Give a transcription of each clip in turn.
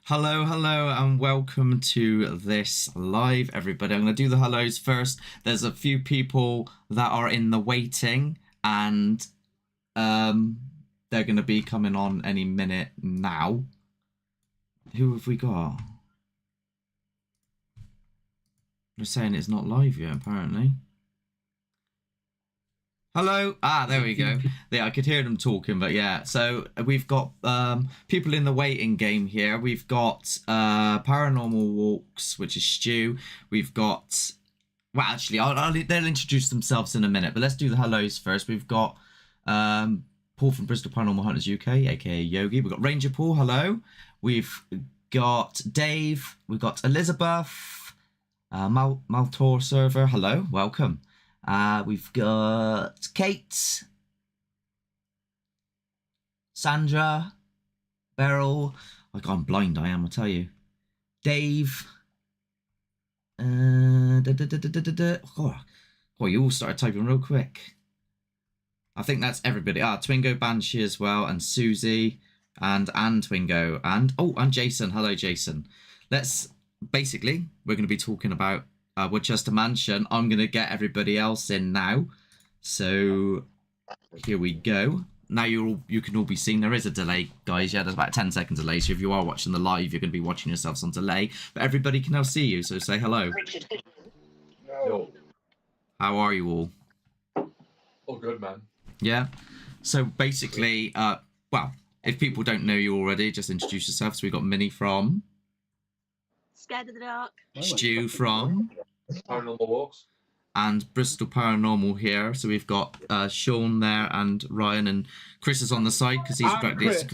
Hello, hello, and welcome to this live, everybody. I'm going to do the hellos first. There's a few people that are in the waiting, and they're going to be coming on any minute now. Who have we got? They're saying it's not live yet, apparently. Hello. There we go. Yeah, I could hear them talking, but yeah. So we've got people in the waiting game here. We've got Paranormal Walks, which is Stu. We've got, well, actually, they'll introduce themselves in a minute, but let's do the hellos first. We've got Paul from Bristol Paranormal Hunters UK, aka Yogi. We've got Ranger Paul. Hello. We've got Dave. We've got Elizabeth. Maltor server. Hello. Welcome. We've got Kate, Sandra, Beryl. I'm blind, I am, I'll tell you. Dave. Oh, you all started typing real quick. I think that's everybody. Twingo Banshee as well, and Susie, and Twingo, and Jason. Hello, Jason. Basically, we're going to be talking about Woodchester Mansion. I'm going to get everybody else in now. So here we go. Now you can all be seen. There is a delay, guys. Yeah, there's about a 10-second delay. So if you are watching the live, you're going to be watching yourselves on delay. But everybody can now see you. So say hello. No. How are you all? All good, man. Yeah. So basically, well, if people don't know you already, just introduce yourself. So we've got Minnie from... Scared of the dark. Stu from... Paranormal Walks. And Bristol Paranormal here. So we've got Sean there and Ryan, and Chris is on the side because he's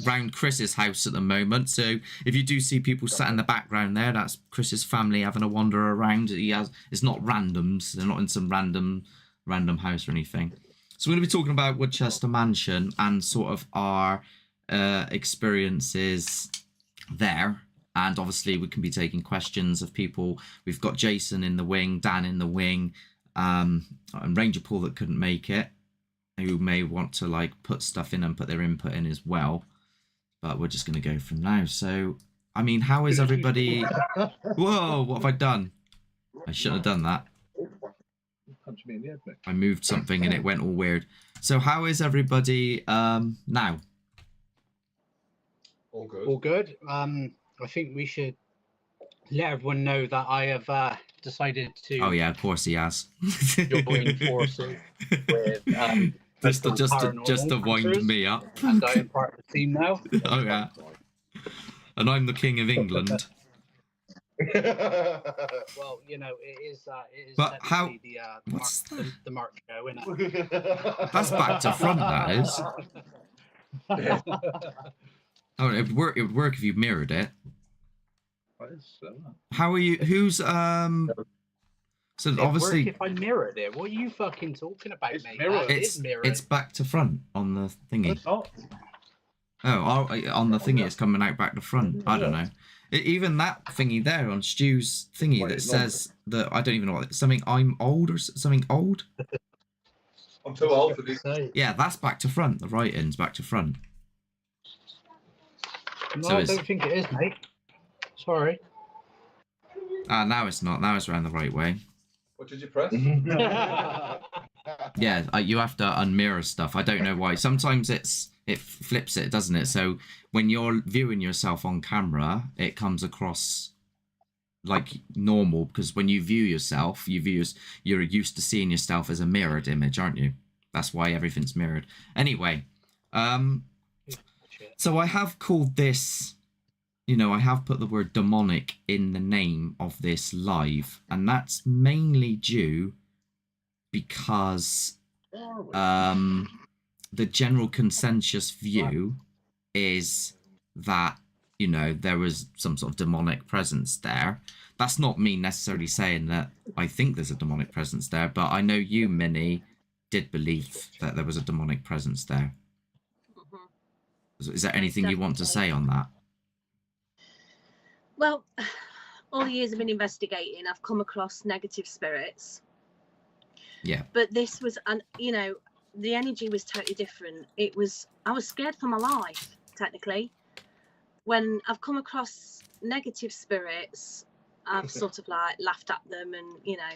around Chris's house at the moment. So if you do see people sat in the background there, that's Chris's family having a wander around. It's not randoms. They're not in some random house or anything. So we're going to be talking about Woodchester Mansion and sort of our experiences there. And obviously we can be taking questions of people. We've got Jason in the wing, Dan in the wing, and Ranger Paul that couldn't make it, who may want to put stuff in and put their input in as well. But we're just going to go from now. So, I mean, how is everybody... Whoa, what have I done? I shouldn't have done that. Punch me in the head, Nick. I moved something and it went all weird. So how is everybody now? All good. All good. I think we should let everyone know that I have decided to. Oh yeah, of course he has. Join forces with just to wind me up. And I am part of the team now. Oh yeah. And I'm the King of England. Well, you know, it is. But how? The March show, isn't it? That's back to front. That is. Oh, it would work if you mirrored it. How are you? Who's So obviously, if I mirrored it, what are you fucking talking about, It's mate? mirrored. It is mirrored. it's back to front on the thingy. It's not. Oh, on the thingy, it's coming out back to front. I don't know. Even that thingy there on Stu's thingy that says that I don't even know what something. I'm old or something old. I'm too old for this. Yeah, that's back to front. The right end's back to front. No, So I it's- don't think it is, mate. Sorry. Now it's not. Now it's around the right way. What did you press? Yeah, you have to unmirror stuff. I don't know why. Sometimes it flips it, doesn't it? So when you're viewing yourself on camera, it comes across like normal, because when you view yourself, you're used to seeing yourself as a mirrored image, aren't you? That's why everything's mirrored. Anyway, so I have called this, I have put the word demonic in the name of this live, and that's mainly due because the general consensus view is that, there was some sort of demonic presence there. That's not me necessarily saying that I think there's a demonic presence there, but I know you, Minnie, did believe that there was a demonic presence there. Is there anything you want to say on that? Well, all the years I've been investigating, I've come across negative spirits. Yeah. But this was, the energy was totally different. I was scared for my life, technically. when I've come across negative spirits, I've sort of like laughed at them and, you know,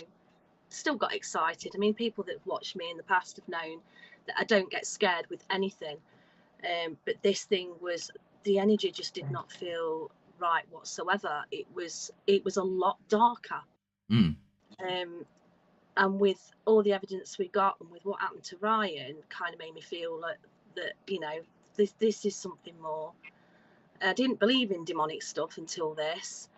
still got excited. I mean, people that have watched me in the past have known that I don't get scared with anything. But this thing was, the energy just did not feel right whatsoever. It was a lot darker. Mm. And with all the evidence we got and with what happened to Ryan, kind of made me feel like that, you know, this is something more. I didn't believe in demonic stuff until this.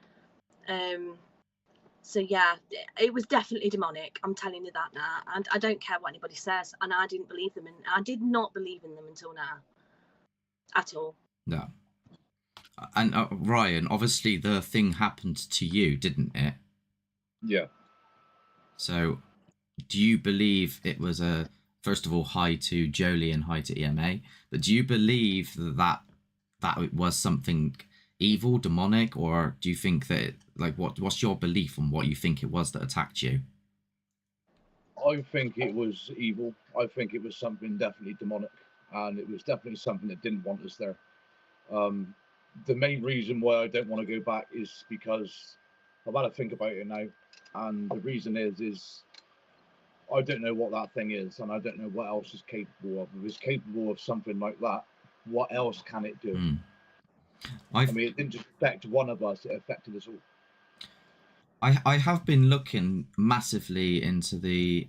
So yeah, it was definitely demonic. I'm telling you that now, and I don't care what anybody says. And I didn't believe them, and I did not believe in them until now, at all. No. And Ryan, obviously the thing happened to you, didn't it? Yeah. So, do you believe it was a, first of all, hi to Jolie and hi to EMA, but do you believe that it was something evil, demonic, or do you think that, like, what's your belief on what you think it was that attacked you? I think it was evil. I think it was something definitely demonic, and it was definitely something that didn't want us there. The main reason why I don't want to go back is because I've had to think about it now, and the reason is I don't know what that thing is, and I don't know what else is capable of. If it's capable of something like that, what else can it do? Mm. I mean, it didn't just affect one of us; it affected us all. I have been looking massively into the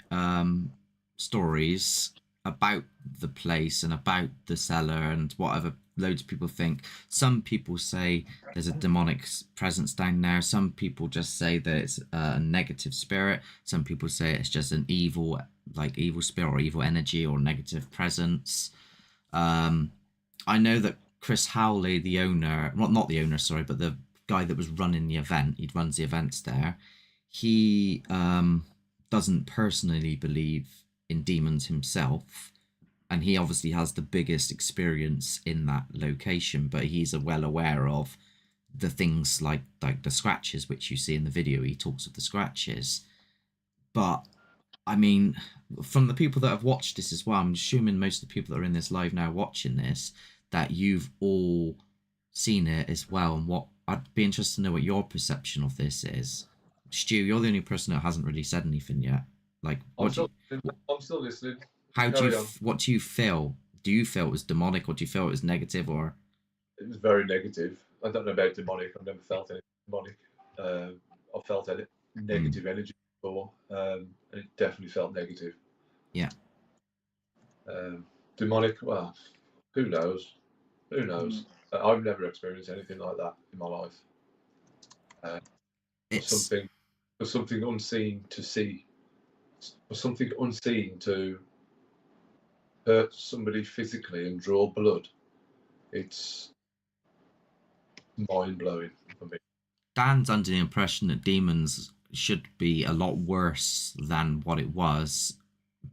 stories about the place and about the cellar and whatever loads of people think. Some people say there's a demonic presence down there. Some people just say that it's a negative spirit. Some people say it's just an evil spirit or evil energy or negative presence. I know that Chris Howley, the owner, well, not the owner, sorry, but the guy that was running the event, he runs the events there, he doesn't personally believe in demons himself, and he obviously has the biggest experience in that location, but he's well aware of the things like the scratches which you see in the video. He talks of the scratches, but I mean, from the people that have watched this as well, I'm assuming most of the people that are in this live now watching this, that you've all seen it as well. And what I'd be interested to know what your perception of this is. Stu, you're the only person that hasn't really said anything yet. Like, I'm still listening. What do you feel? Do you feel it was demonic, or do you feel it was negative, or? It was very negative. I don't know about demonic. I've never felt any demonic. I felt any negative energy before, and it definitely felt negative. Yeah. Demonic. Well, who knows? Who knows? I've never experienced anything like that in my life. It's for something unseen to see, for something unseen to hurt somebody physically and draw blood. It's mind-blowing for me. Dan's under the impression that demons should be a lot worse than what it was,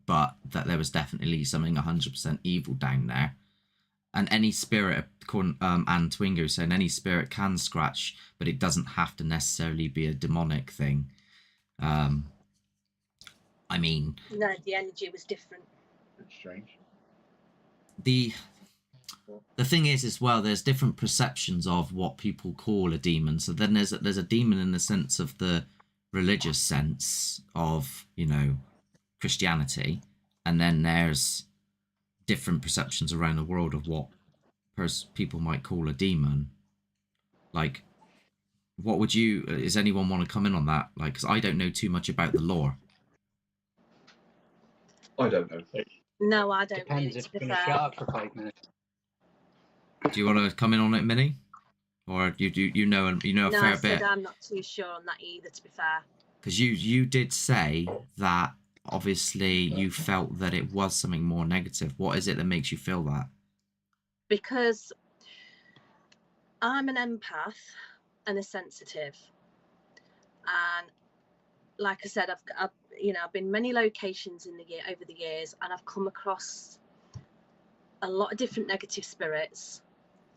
but that there was definitely something 100% evil down there. And any spirit, and Twingo saying any spirit can scratch, but it doesn't have to necessarily be a demonic thing. I mean, No, the energy was different. It's strange. The thing is as well, there's different perceptions of what people call a demon. So then there's a demon in the sense of the religious sense of, you know, Christianity, and then there's different perceptions around the world of what people might call a demon. Like, what would you, does anyone want to come in on that? Like, because I don't know too much about the lore. I don't know. No, I don't. Depends really, if you're going to shut up for 5 minutes. Do you want to come in on it, Minnie? Or you know a No, fair I said bit? I'm not too sure on that either, to be fair. Because you did say that obviously you felt that it was something more negative. What is it that makes you feel that? Because I'm an empath and a sensitive, and like I said, I've been many locations over the years, and I've come across a lot of different negative spirits,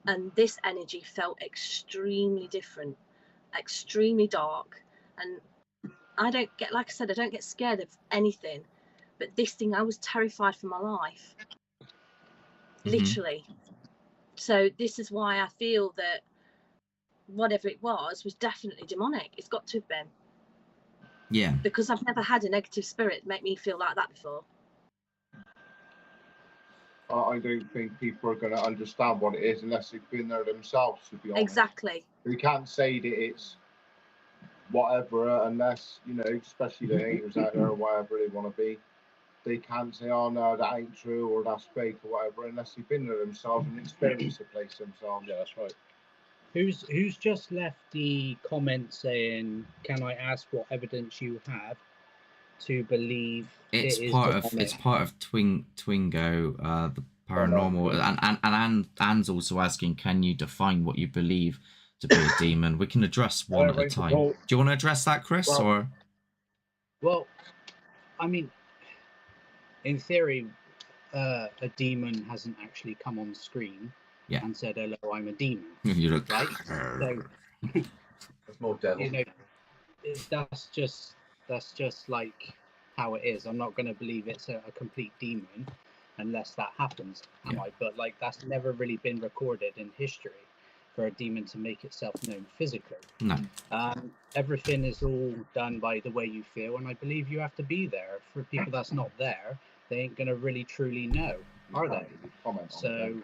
and this energy felt extremely different, extremely dark. And I don't get scared of anything, but this thing, I was terrified for my life, literally. So this is why I feel that whatever it was definitely demonic. It's got to have been. Yeah. Because I've never had a negative spirit make me feel like that before. I don't think people are going to understand what it is unless they've been there themselves, to be honest. Exactly. We can't say that it's whatever unless, you know, especially the haters out there or whatever they want to be. They can't say, oh no, that ain't true or that's fake or whatever unless they've been there themselves and experienced the place themselves. Yeah, that's right. Who's just left the comment saying, "Can I ask what evidence you have to believe It's it is part of demonic?" Twingo, the paranormal, and Anne's also asking, can you define what you believe to be a demon? We can address one at a time. Do you want to address that, Chris? Well, I mean, in theory, a demon hasn't actually come on screen and said, "Hello, I'm a demon." You look right? So, It's more devil. you know, that's just like how it is. I'm not going to believe it's a complete demon unless that happens, am I? But like, that's never really been recorded in history for a demon to make itself known physically. No. Everything is all done by the way you feel, and I believe you have to be there. For people that's not there, they ain't going to really truly know, are they? So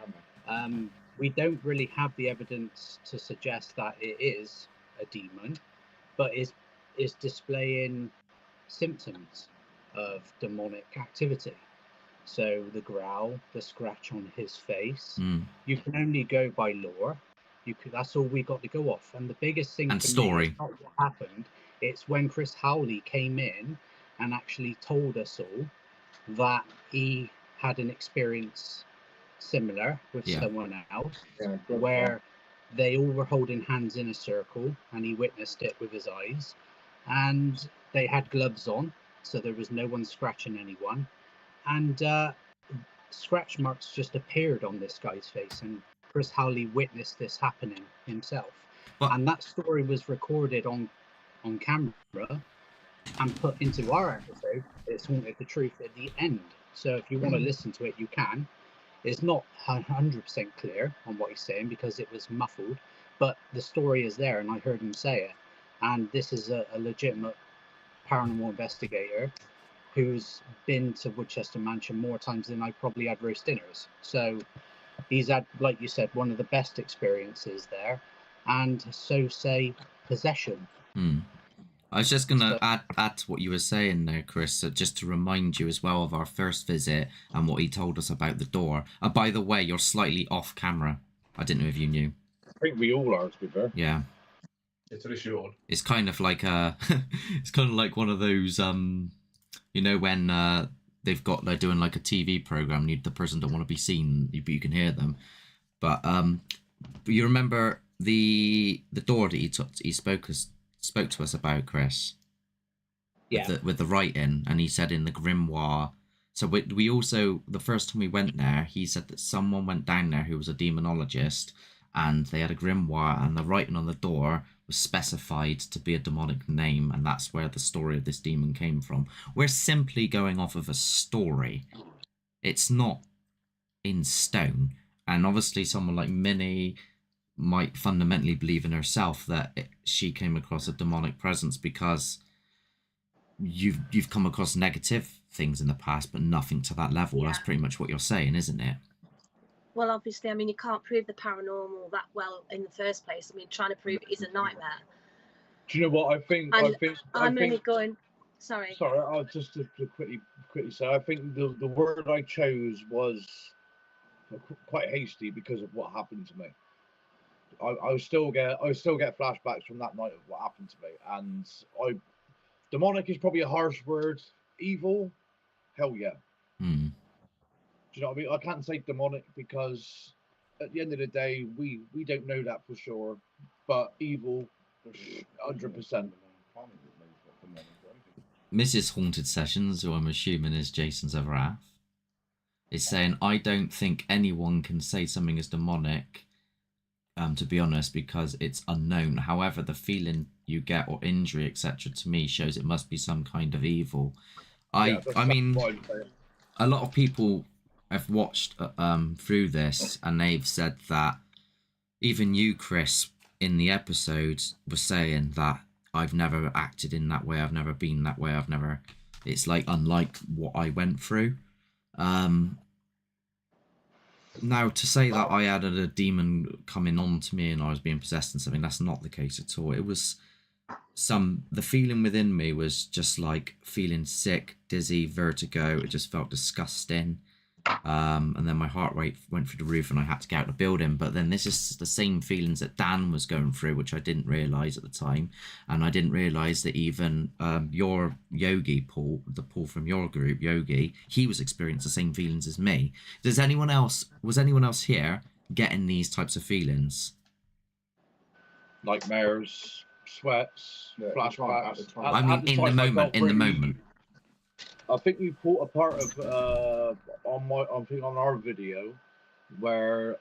we don't really have the evidence to suggest that it is a demon, but is displaying symptoms of demonic activity. So the growl, the scratch on his face, you can only go by lore. That's all we got to go off. And the biggest thing and for story me is not what happened. It's when Chris Howley came in and actually told us all that he had an experience similar with someone else, where they all were holding hands in a circle, and he witnessed it with his eyes, and they had gloves on, so there was no one scratching anyone, and scratch marks just appeared on this guy's face, and Chris Howley witnessed this happening himself. And that story was recorded on camera and put into our episode, It's Haunted the Truth, at the end. So if you want to listen to it, you can. It's not 100% clear on what he's saying because it was muffled, but the story is there, and I heard him say it. And this is a legitimate paranormal investigator who's been to Woodchester Mansion more times than I probably had roast dinners. So he's had, like you said, one of the best experiences there, and so say possession. I was just going to add to what you were saying there, Chris, just to remind you as well of our first visit and what he told us about the door. By the way, you're slightly off camera. I didn't know if you knew. I think we all are, to be fair. Yeah. It's reassured. It's kind of like it's kind of like one of those, you know, when they're doing like a TV program, the person don't want to be seen, but you can hear them. But you remember the door that he spoke to us about, Chris? Yeah. With the writing, and he said in the grimoire. So we also, the first time we went there, he said that someone went down there who was a demonologist, and they had a grimoire, and the writing on the door was specified to be a demonic name, and that's where the story of this demon came from. We're simply going off of a story. It's not in stone. And obviously someone like Minnie might fundamentally believe in herself that she came across a demonic presence because you've come across negative things in the past, but nothing to that level. That's pretty much what you're saying, isn't it? Well, obviously, I mean, you can't prove the paranormal that well in the first place. I mean, trying to prove it is a nightmare. Do you know what I think? I'm only going. Sorry. Sorry, I'll just to quickly say, I think the word I chose was quite hasty because of what happened to me. I still get flashbacks from that night of what happened to me, and demonic is probably a harsh word. Evil, hell yeah. Do you know what I mean? I can't say demonic because at the end of the day, we don't know that for sure. But evil, 100%. Mrs. Haunted Sessions, who I'm assuming is Jason Zavrath, is saying, I don't think anyone can say something is demonic, to be honest, because it's unknown. However, the feeling you get or injury, etc., to me shows it must be some kind of evil. I mean, a lot of people have watched through this, and they've said that even you, Chris, in the episode was saying that I've never acted in that way, I've never been that way, it's like unlike what I went through. Now, to say that I had a demon coming on to me and I was being possessed and something, that's not the case at all. It was the feeling within me was just like feeling sick, dizzy, vertigo. It just felt disgusting. And then my heart rate went through the roof and I had to get out of the building. But then this is the same feelings that Dan was going through, which I didn't realise at the time. And I didn't realise that even your Yogi, Paul, the Paul from your group, Yogi, he was experiencing the same feelings as me. Was anyone else here getting these types of feelings? Nightmares, sweats, flashbacks. I mean, in the moment. I think we caught a part of on our video where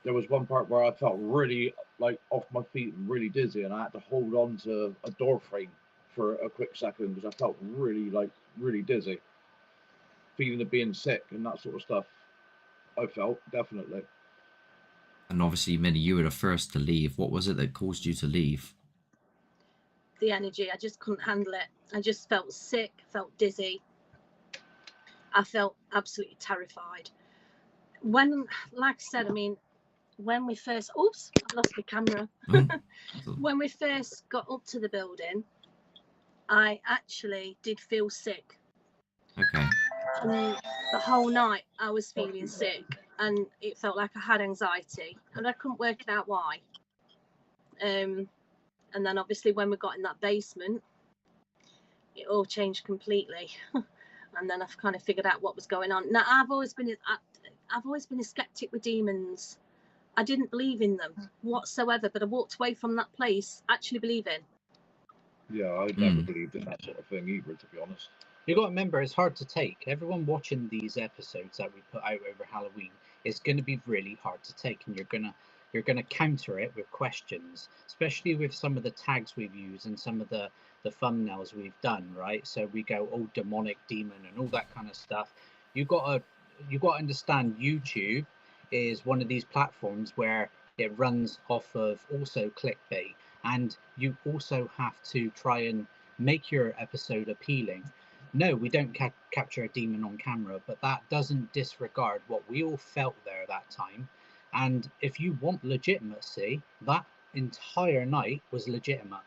there was one part where I felt really like off my feet and really dizzy, and I had to hold on to a door frame for a quick second because I felt really dizzy, feeling of being sick and that sort of stuff. I felt definitely. And obviously, Minnie, you were the first to leave. What was it that caused you to leave? The energy. I just couldn't handle it. I just felt sick, felt dizzy. I felt absolutely terrified. When, like I said, I mean, when we first, oops, I've lost my camera. When we first got up to the building, I actually did feel sick. Okay. And the whole night I was feeling sick and it felt like I had anxiety and I couldn't work it out why. And then obviously when we got in that basement, it all changed completely. And then I've kind of figured out what was going on. Now I've always been a skeptic with demons. I didn't believe in them whatsoever, but I walked away from that place actually believing. Yeah, I never believed in that sort of thing either, to be honest. You got to remember, it's hard to take. Everyone watching these episodes that we put out over Halloween is going to be really hard to take, and you're gonna counter it with questions, especially with some of the tags we've used and some of the thumbnails we've done, right? So we go, oh, demonic demon and all that kind of stuff. You got to understand, YouTube is one of these platforms where it runs off of also clickbait, and you also have to try and make your episode appealing. No, we don't capture a demon on camera, but that doesn't disregard what we all felt there that time. And if you want legitimacy, that entire night was legitimate.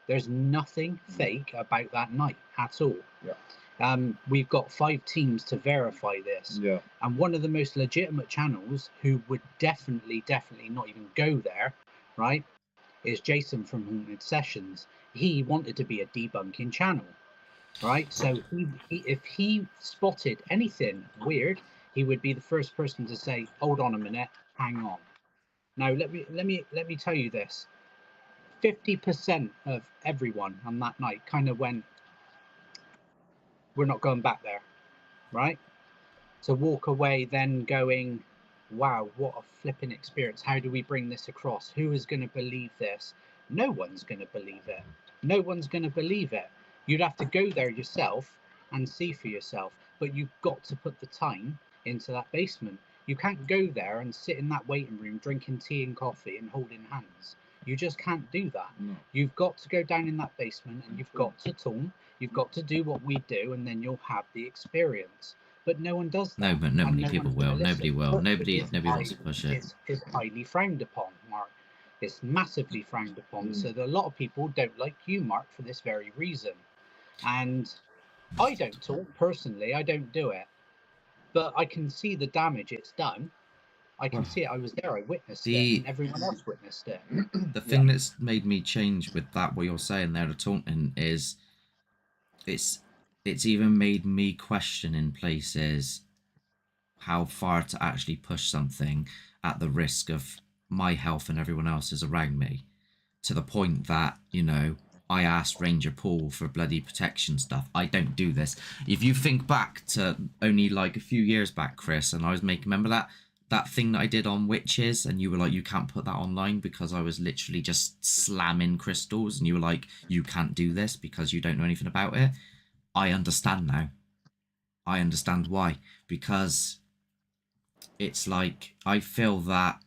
There's nothing fake about that night at all. Yeah. We've got 5 teams to verify this. Yeah. And one of the most legitimate channels who would definitely not even go there, right, is Jason from Haunted Sessions. He wanted to be a debunking channel, right? So if he spotted anything weird, he would be the first person to say, hold on a minute, hang on. Now let me tell you this. 50% of everyone on that night kind of went, we're not going back there, right? To walk away then going, wow, what a flipping experience. How do we bring this across? Who is going to believe this? No one's going to believe it. No one's going to believe it. You'd have to go there yourself and see for yourself, but you've got to put the time into that basement. You can't go there and sit in that waiting room drinking tea and coffee and holding hands. You just can't do that. No. You've got to go down in that basement and you've got to taunt. You've got to do what we do, and then you'll have the experience. But no one does that. No, but not many no people will. Nobody will. Nobody wants to push it. It's highly frowned upon, Mark. It's massively frowned upon. So a lot of people don't like you, Mark, for this very reason. And I don't talk personally. I don't do it. But I can see the damage it's done. I can see it. I was there. I witnessed it. And everyone else witnessed it. The thing that's made me change with that, what you're saying there, the taunting, is it's even made me question in places how far to actually push something at the risk of my health and everyone else's around me, to the point that, you know, I asked Ranger Paul for bloody protection stuff. I don't do this. If you think back to only like a few years back, Chris, and I was making, remember that thing that I did on witches, and you were like, you can't put that online because I was literally just slamming crystals, and you were like, you can't do this because you don't know anything about it. I understand now. I understand why. Because it's like, I feel that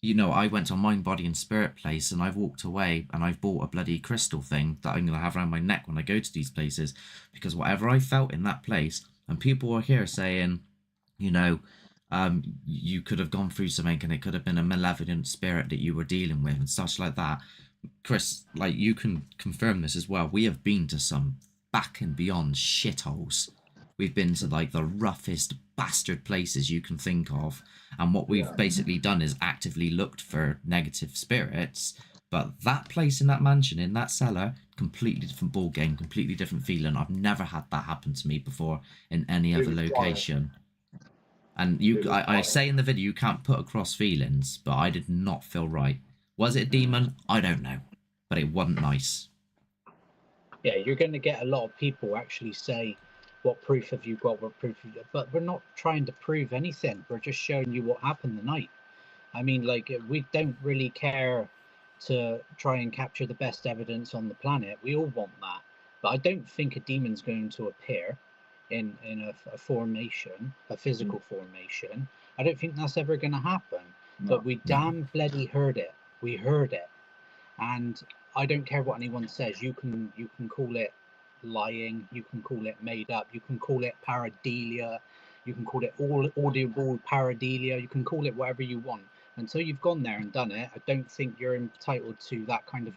you know, I went to a mind, body, and spirit place, and I've walked away, and I've bought a bloody crystal thing that I'm gonna have around my neck when I go to these places, because whatever I felt in that place, and people were here saying, you know, you could have gone through something, and it could have been a malevolent spirit that you were dealing with, and such like that. Chris, like, you can confirm this as well. We have been to some back and beyond shitholes. We've been to like the roughest bastard places you can think of, and what we've basically done is actively looked for negative spirits. But that place in that mansion, in that cellar, completely different ball game, completely different feeling. I've never had that happen to me before in any other location. And I say in the video, you can't put across feelings, but I did not feel right. Was it a demon? I don't know, but it wasn't nice. Yeah, you're going to get a lot of people actually say, what proof have you got? What proof have you got? But we're not trying to prove anything. We're just showing you what happened the night. I mean, like, we don't really care to try and capture the best evidence on the planet. We all want that. But I don't think a demon's going to appear in a formation, a physical formation. I don't think that's ever going to happen. No. But we damn bloody heard it. We heard it. And I don't care what anyone says. You can call it lying, you can call it made up, you can call it pareidolia, you can call it all audible pareidolia, you can call it whatever you want. Until you've gone there and done it, I don't think you're entitled to that kind of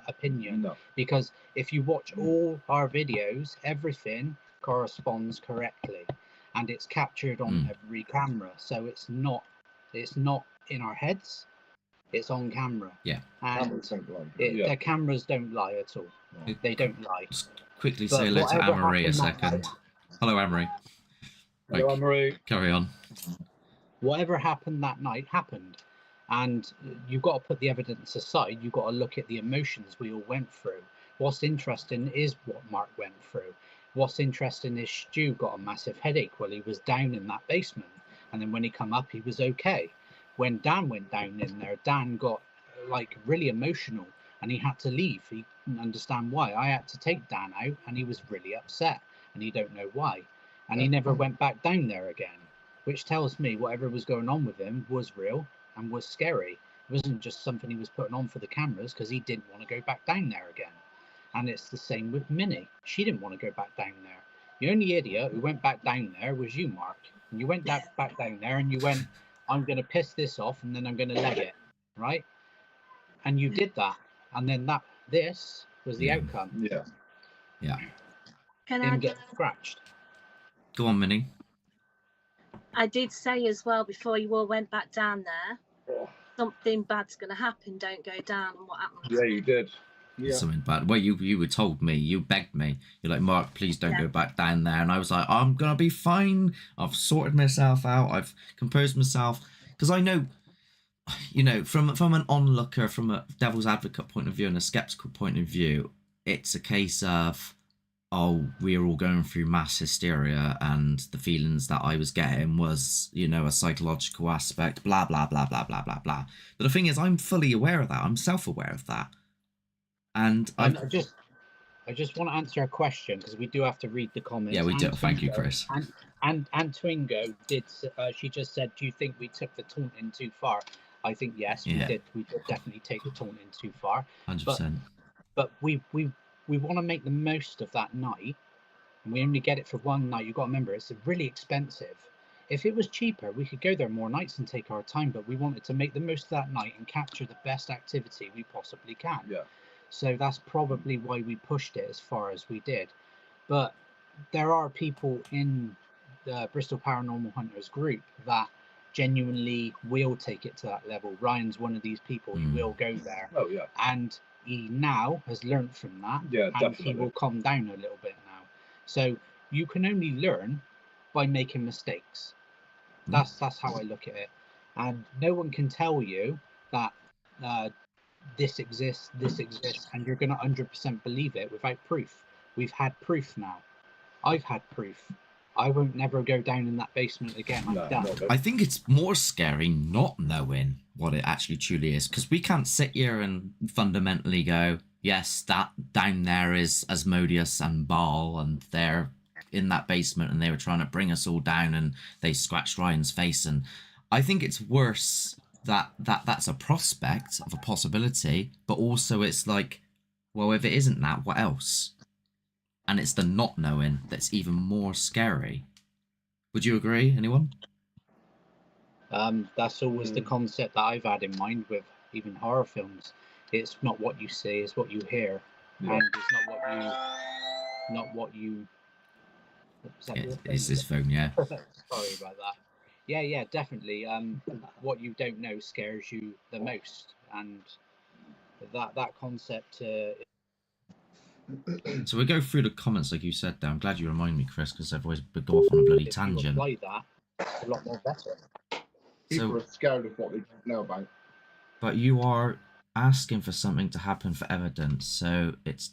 opinion. No. Because if you watch all our videos, everything corresponds correctly, and it's captured on every camera. So it's not in our heads. It's on camera. Yeah. And the cameras don't lie at all. No. They don't lie. Just quickly say hello to Anne-Marie a second. Hello, Anne-Marie. Hello, Anne-Marie. Carry on. Whatever happened that night happened. And you've got to put the evidence aside. You've got to look at the emotions we all went through. What's interesting is what Mark went through. What's interesting is Stu got a massive headache while he was down in that basement. And then when he come up, he was okay. When Dan went down in there, Dan got like really emotional and he had to leave. He didn't understand why. I had to take Dan out and he was really upset and he don't know why. And he never went back down there again, which tells me whatever was going on with him was real and was scary. It wasn't just something he was putting on for the cameras because he didn't want to go back down there again. And it's the same with Minnie. She didn't want to go back down there. The only idiot who went back down there was you, Mark. And you went back down there and you went, I'm going to piss this off and then I'm going to leg it, right? And you did that. And then this was the outcome. Yeah. Yeah. Can Him I get scratched. Go on, Minnie. I did say as well before you all went back down there, something bad's going to happen. Don't go down. And what happened? Yeah, you did. Yeah. Something bad. Well, you were told me. You begged me. You're like, Mark, please don't go back down there. And I was like, I'm gonna be fine. I've sorted myself out. I've composed myself because I know, you know, from an onlooker, from a devil's advocate point of view and a skeptical point of view, it's a case of, oh, we're all going through mass hysteria, and the feelings that I was getting was, you know, a psychological aspect. Blah blah blah blah blah blah blah. But the thing is, I'm fully aware of that. I'm self-aware of that. And I just want to answer a question because we do have to read the comments. Yeah, we do. Thank you, Chris. And Twingo did. She just said, "Do you think we took the taunting too far?" I think yes, we did. We did definitely take the taunting too far. 100%. But we want to make the most of that night, and we only get it for one night. You've got to remember, it's really expensive. If it was cheaper, we could go there more nights and take our time. But we wanted to make the most of that night and capture the best activity we possibly can. Yeah. So that's probably why we pushed it as far as we did. But there are people in the Bristol Paranormal Hunters group that genuinely will take it to that level. Ryan's one of these people. He will go there. Oh, yeah. And he now has learned from that. Yeah, and definitely. He will calm down a little bit now. So you can only learn by making mistakes. That's how I look at it. And no one can tell you that this exists, and you're going to 100% believe it without proof. We've had proof now. I've had proof. I won't never go down in that basement again. I'm done. I think it's more scary not knowing what it actually truly is, because we can't sit here and fundamentally go, yes, that down there is Asmodeus and Baal, and they're in that basement and they were trying to bring us all down and they scratched Ryan's face. And I think it's worse that's a prospect of a possibility, but also it's like, well, if it isn't that, what else? And it's the not knowing that's even more scary. Would you agree, anyone? That's always the concept that I've had in mind with even horror films. It's not what you see, it's what you hear, and it's not what you. Is that your phone? It's this phone, yeah. Sorry about that. Yeah, definitely. What you don't know scares you the most, and that concept. So we go through the comments like you said there. I'm glad you remind me, Chris, because I've always been off on a bloody if tangent. you apply that, it's a lot more better. People are scared of what they don't know about. But you are asking for something to happen for evidence, so it's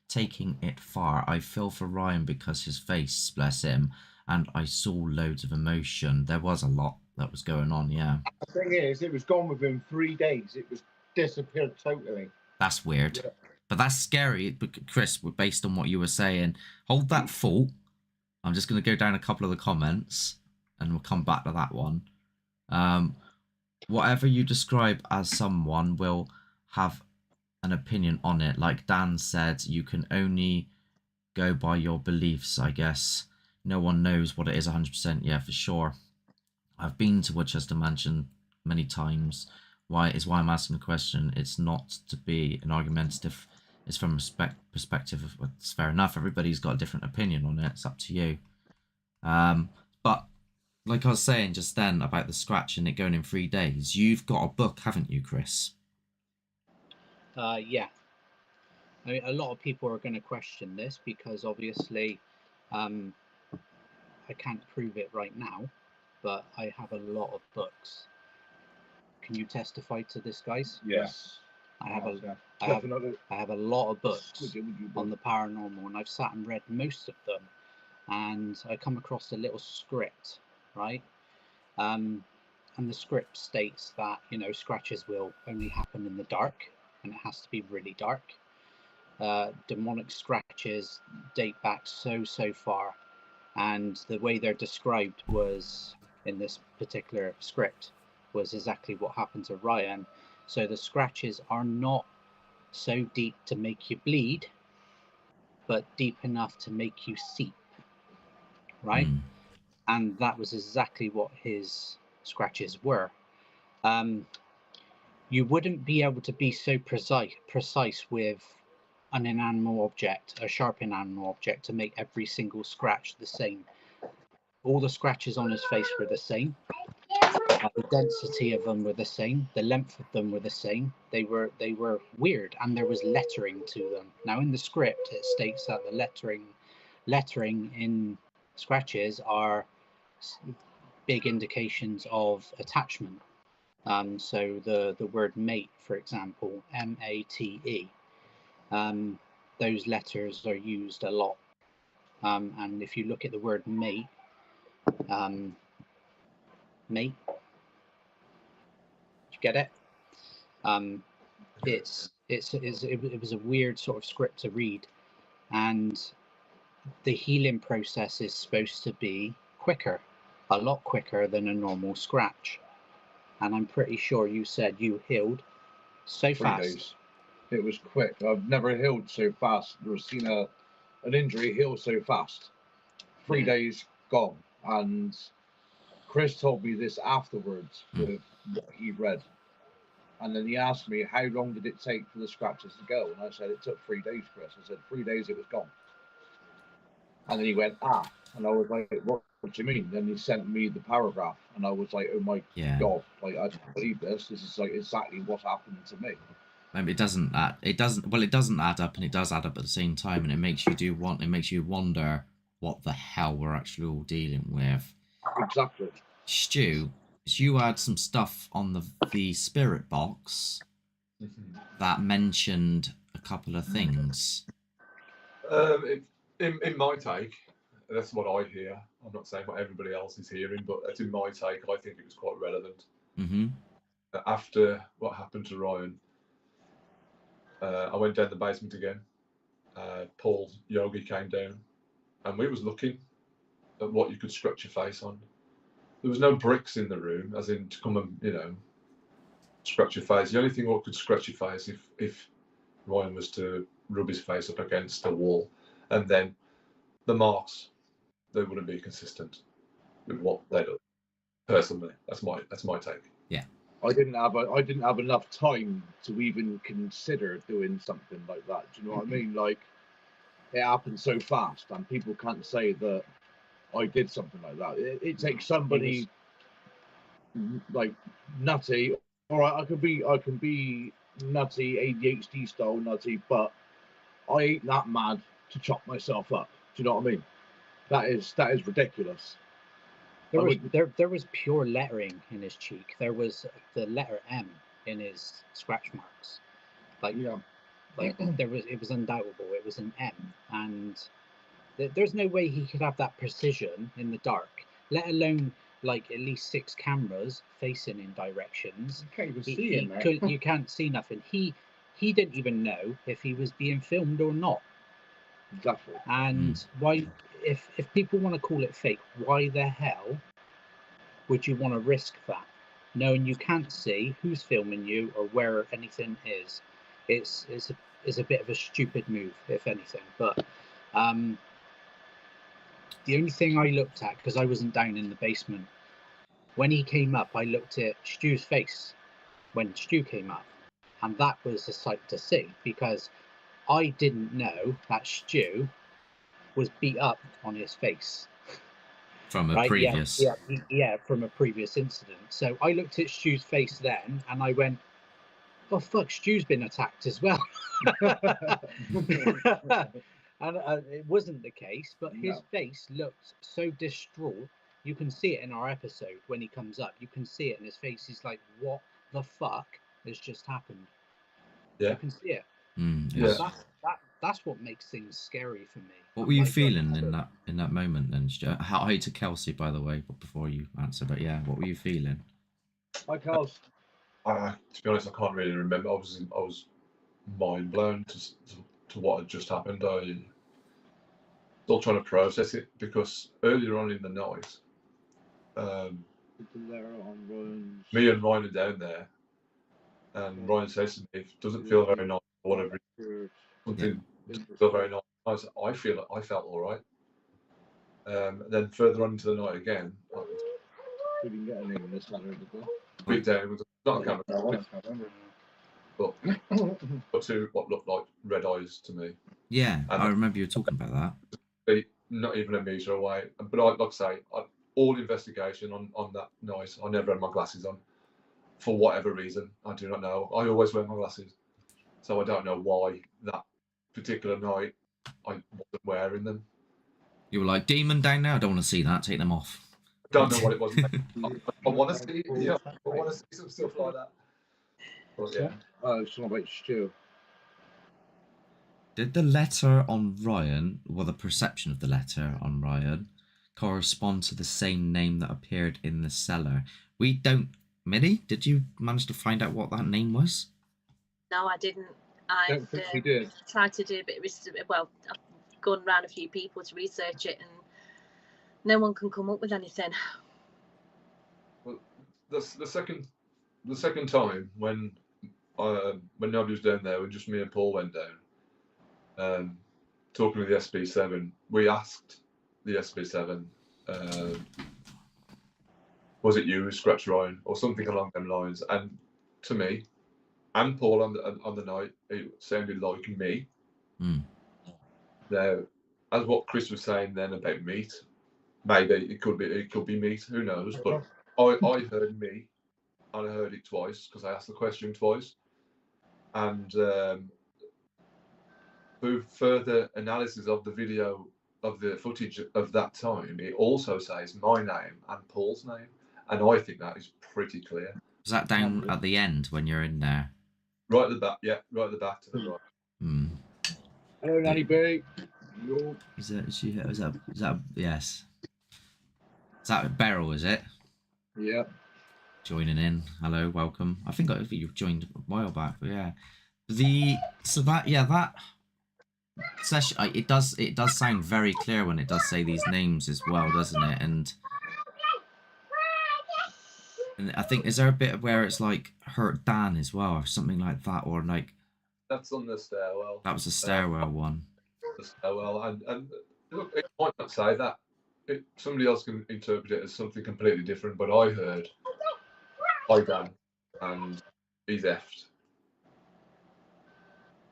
taking it far. I feel for Ryan because his face, bless him, and I saw loads of emotion. There was a lot that was going on, yeah. The thing is, it was gone within 3 days. It was disappeared totally. That's weird. Yeah. But that's scary, Chris, based on what you were saying. Hold that thought. I'm just going to go down a couple of the comments, and we'll come back to that one. Whatever you describe as someone will have an opinion on it. Like Dan said, you can only go by your beliefs, I guess. No one knows what it is 100%. Yeah, for sure. I've been to Woodchester Mansion many times. Why I'm asking the question. It's not to be an argumentative. It's from perspective of, it's fair enough. Everybody's got a different opinion on it. It's up to you. But like I was saying just then about the scratch and it going in 3 days, you've got a book, haven't you, Chris? Yeah. I mean, a lot of people are going to question this because obviously I can't prove it right now, but I have a lot of books. Can you testify to this, guys? Yes. I have a lot of books on the paranormal, and I've sat and read most of them, and I come across a little script, right? And the script states that, you know, scratches will only happen in the dark, and it has to be really dark. Demonic scratches date back so far, and the way they're described was in this particular script was exactly what happened to Ryan. So the scratches are not so deep to make you bleed, but deep enough to make you seep, right? And that was exactly what his scratches were. You wouldn't be able to be so precise with an inanimate object, a sharp inanimate object, to make every single scratch the same. All the scratches on his face were the same. The density of them were the same. The length of them were the same. They were weird, and there was lettering to them. Now, in the script, it states that the lettering in scratches are big indications of attachment. So the word mate, for example, M-A-T-E, those letters are used a lot. And if you look at the word mate, mate, you get it? It was a weird sort of script to read, and the healing process is supposed to be quicker, a lot quicker than a normal scratch. And I'm pretty sure you said you healed so 3 fast. days. It was quick. I've never healed so fast. Never seen an injury heal so fast. 3 days gone. And Chris told me this afterwards with what he read. And then he asked me, how long did it take for the scratches to go? And I said, it took 3 days, Chris. I said, 3 days it was gone. And then he went, and I was like, what do you mean? Then he sent me the paragraph, and I was like, oh my God, like, I don't believe this. This is like exactly what happened to me. It doesn't add up, and it does add up at the same time, and it makes you wonder what the hell we're actually all dealing with. Exactly. Stu, you had some stuff on the spirit box that mentioned a couple of things. In my take, that's what I hear. I'm not saying what everybody else is hearing, but that's in my take. I think it was quite relevant. After what happened to Ryan, I went down the basement again. Paul Yogi came down, and we was looking at what you could scratch your face on. There was no bricks in the room, as in to come and, you know, scratch your face. The only thing what could scratch your face if Ryan was to rub his face up against a wall, and then the marks, they wouldn't be consistent with what they do. Personally, that's my take. Yeah. I didn't have enough time to even consider doing something like that. Do you know what I mean? Like, it happened so fast, and people can't say that I did something like that. It takes somebody like nutty. All right, I can be nutty, ADHD style nutty, but I ain't that mad to chop myself up. Do you know what I mean? That is ridiculous. There was pure lettering in his cheek. There was the letter M in his scratch marks. Like, Yeah. Like it was undoubtable. It was an M, and there's no way he could have that precision in the dark, let alone like at least 6 cameras facing in directions. You can't even see him, man. You can't see nothing. He didn't even know if he was being filmed or not. Exactly. And why, if people want to call it fake, why the hell would you want to risk that, knowing you can't see who's filming you or where anything is? It's a bit of a stupid move, if anything. But the only thing I looked at, because I wasn't down in the basement, when he came up, I looked at Stu's face when Stu came up, and that was a sight to see, because I didn't know that Stu was beat up on his face. From a previous... Yeah, from a previous incident. So I looked at Stu's face then, and I went, oh fuck, Stu's been attacked as well. And it wasn't the case, but his face looked so distraught. You can see it in our episode when he comes up. You can see it in his face. He's like, what the fuck has just happened? Yeah. You can see it. Yeah. That's what makes things scary for me. What were you feeling in that moment then, Stu? Hi to Kelsey, by the way, before you answer, but yeah, what were you feeling? Hi, Kelsey. To be honest, I can't really remember. I was mind blown to what had just happened. I still trying to process it, because earlier on in the night, me and Ryan are down there, and Ryan says to me, "It doesn't feel very nice, or whatever. Something doesn't feel very nice." I felt all right. Then further on into the night again, We didn't get a name in this letter, did we? bit down. It was not a camera, but two what looked like red eyes to me. Yeah, and I remember you were talking about that. Not even a metre away. But like I say, all investigation on that night, I never had my glasses on. For whatever reason, I do not know. I always wear my glasses, so I don't know why that particular night I wasn't wearing them. You were like, demon down there? I don't want to see that. Take them off. I don't know what it was. I want to see, I want to see some stuff like that. But yeah. It's not about Stu. Did the letter on Ryan, or the perception of the letter on Ryan, correspond to the same name that appeared in the cellar? We don't... Minnie, did you manage to find out what that name was? No, I didn't. I don't think we did. Tried to do a bit of research. Well, I've gone around a few people to research it, and no one can come up with anything. Well, the second time when nobody was down there, when just me and Paul went down, talking with the SB7, we asked the SB7, was it you who scratched Ryan, or something along them lines? And to me, and Paul on the night, it sounded like me. Now, as what Chris was saying then about meat, maybe it could be meat. Who knows? But I heard me, and I heard it twice because I asked the question twice. And through further analysis of the video, of the footage of that time, it also says my name and Paul's name, and I think that is pretty clear. Is that down at the end when you're in there? Right at the back, yeah, right at the back to the right. Hello, Nanny B. Is that yes? Is that Beryl? Is it? Yeah. Joining in. Hello, welcome. I think you joined a while back, but yeah. That session, it does sound very clear when it does say these names as well, doesn't it? And And I think, is there a bit where it's like hurt Dan as well, or something like that, or like That's on the stairwell. that was a stairwell one. The stairwell, and look, it might not say that. Somebody else can interpret it as something completely different. But I heard, "Hi Dan," and he's effed.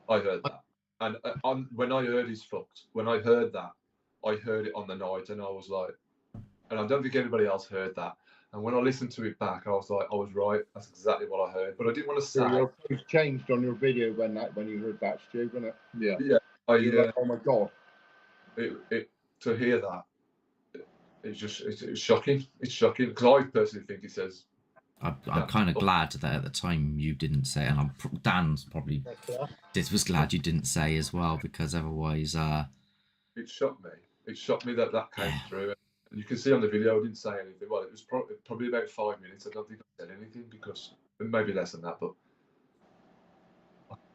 I heard that, and when I heard he's fucked, when I heard that, I heard it on the night, and I was like, and I don't think anybody else heard that. And when I listened to it back, I was like, I was right. That's exactly what I heard. But I didn't want to say. So your face changed on your video when you heard that, Stu, wasn't it? Yeah. Yeah. Like, oh my god. To hear that, it's shocking. It's shocking because I personally think it says. I'm kind of glad that at the time you didn't say, and Dan's probably was glad you didn't say as well, because otherwise, it shocked me. It shocked me that came through, and you can see on the video I didn't say anything. Well, it was probably about 5 minutes. I don't think I said anything, because maybe less than that. But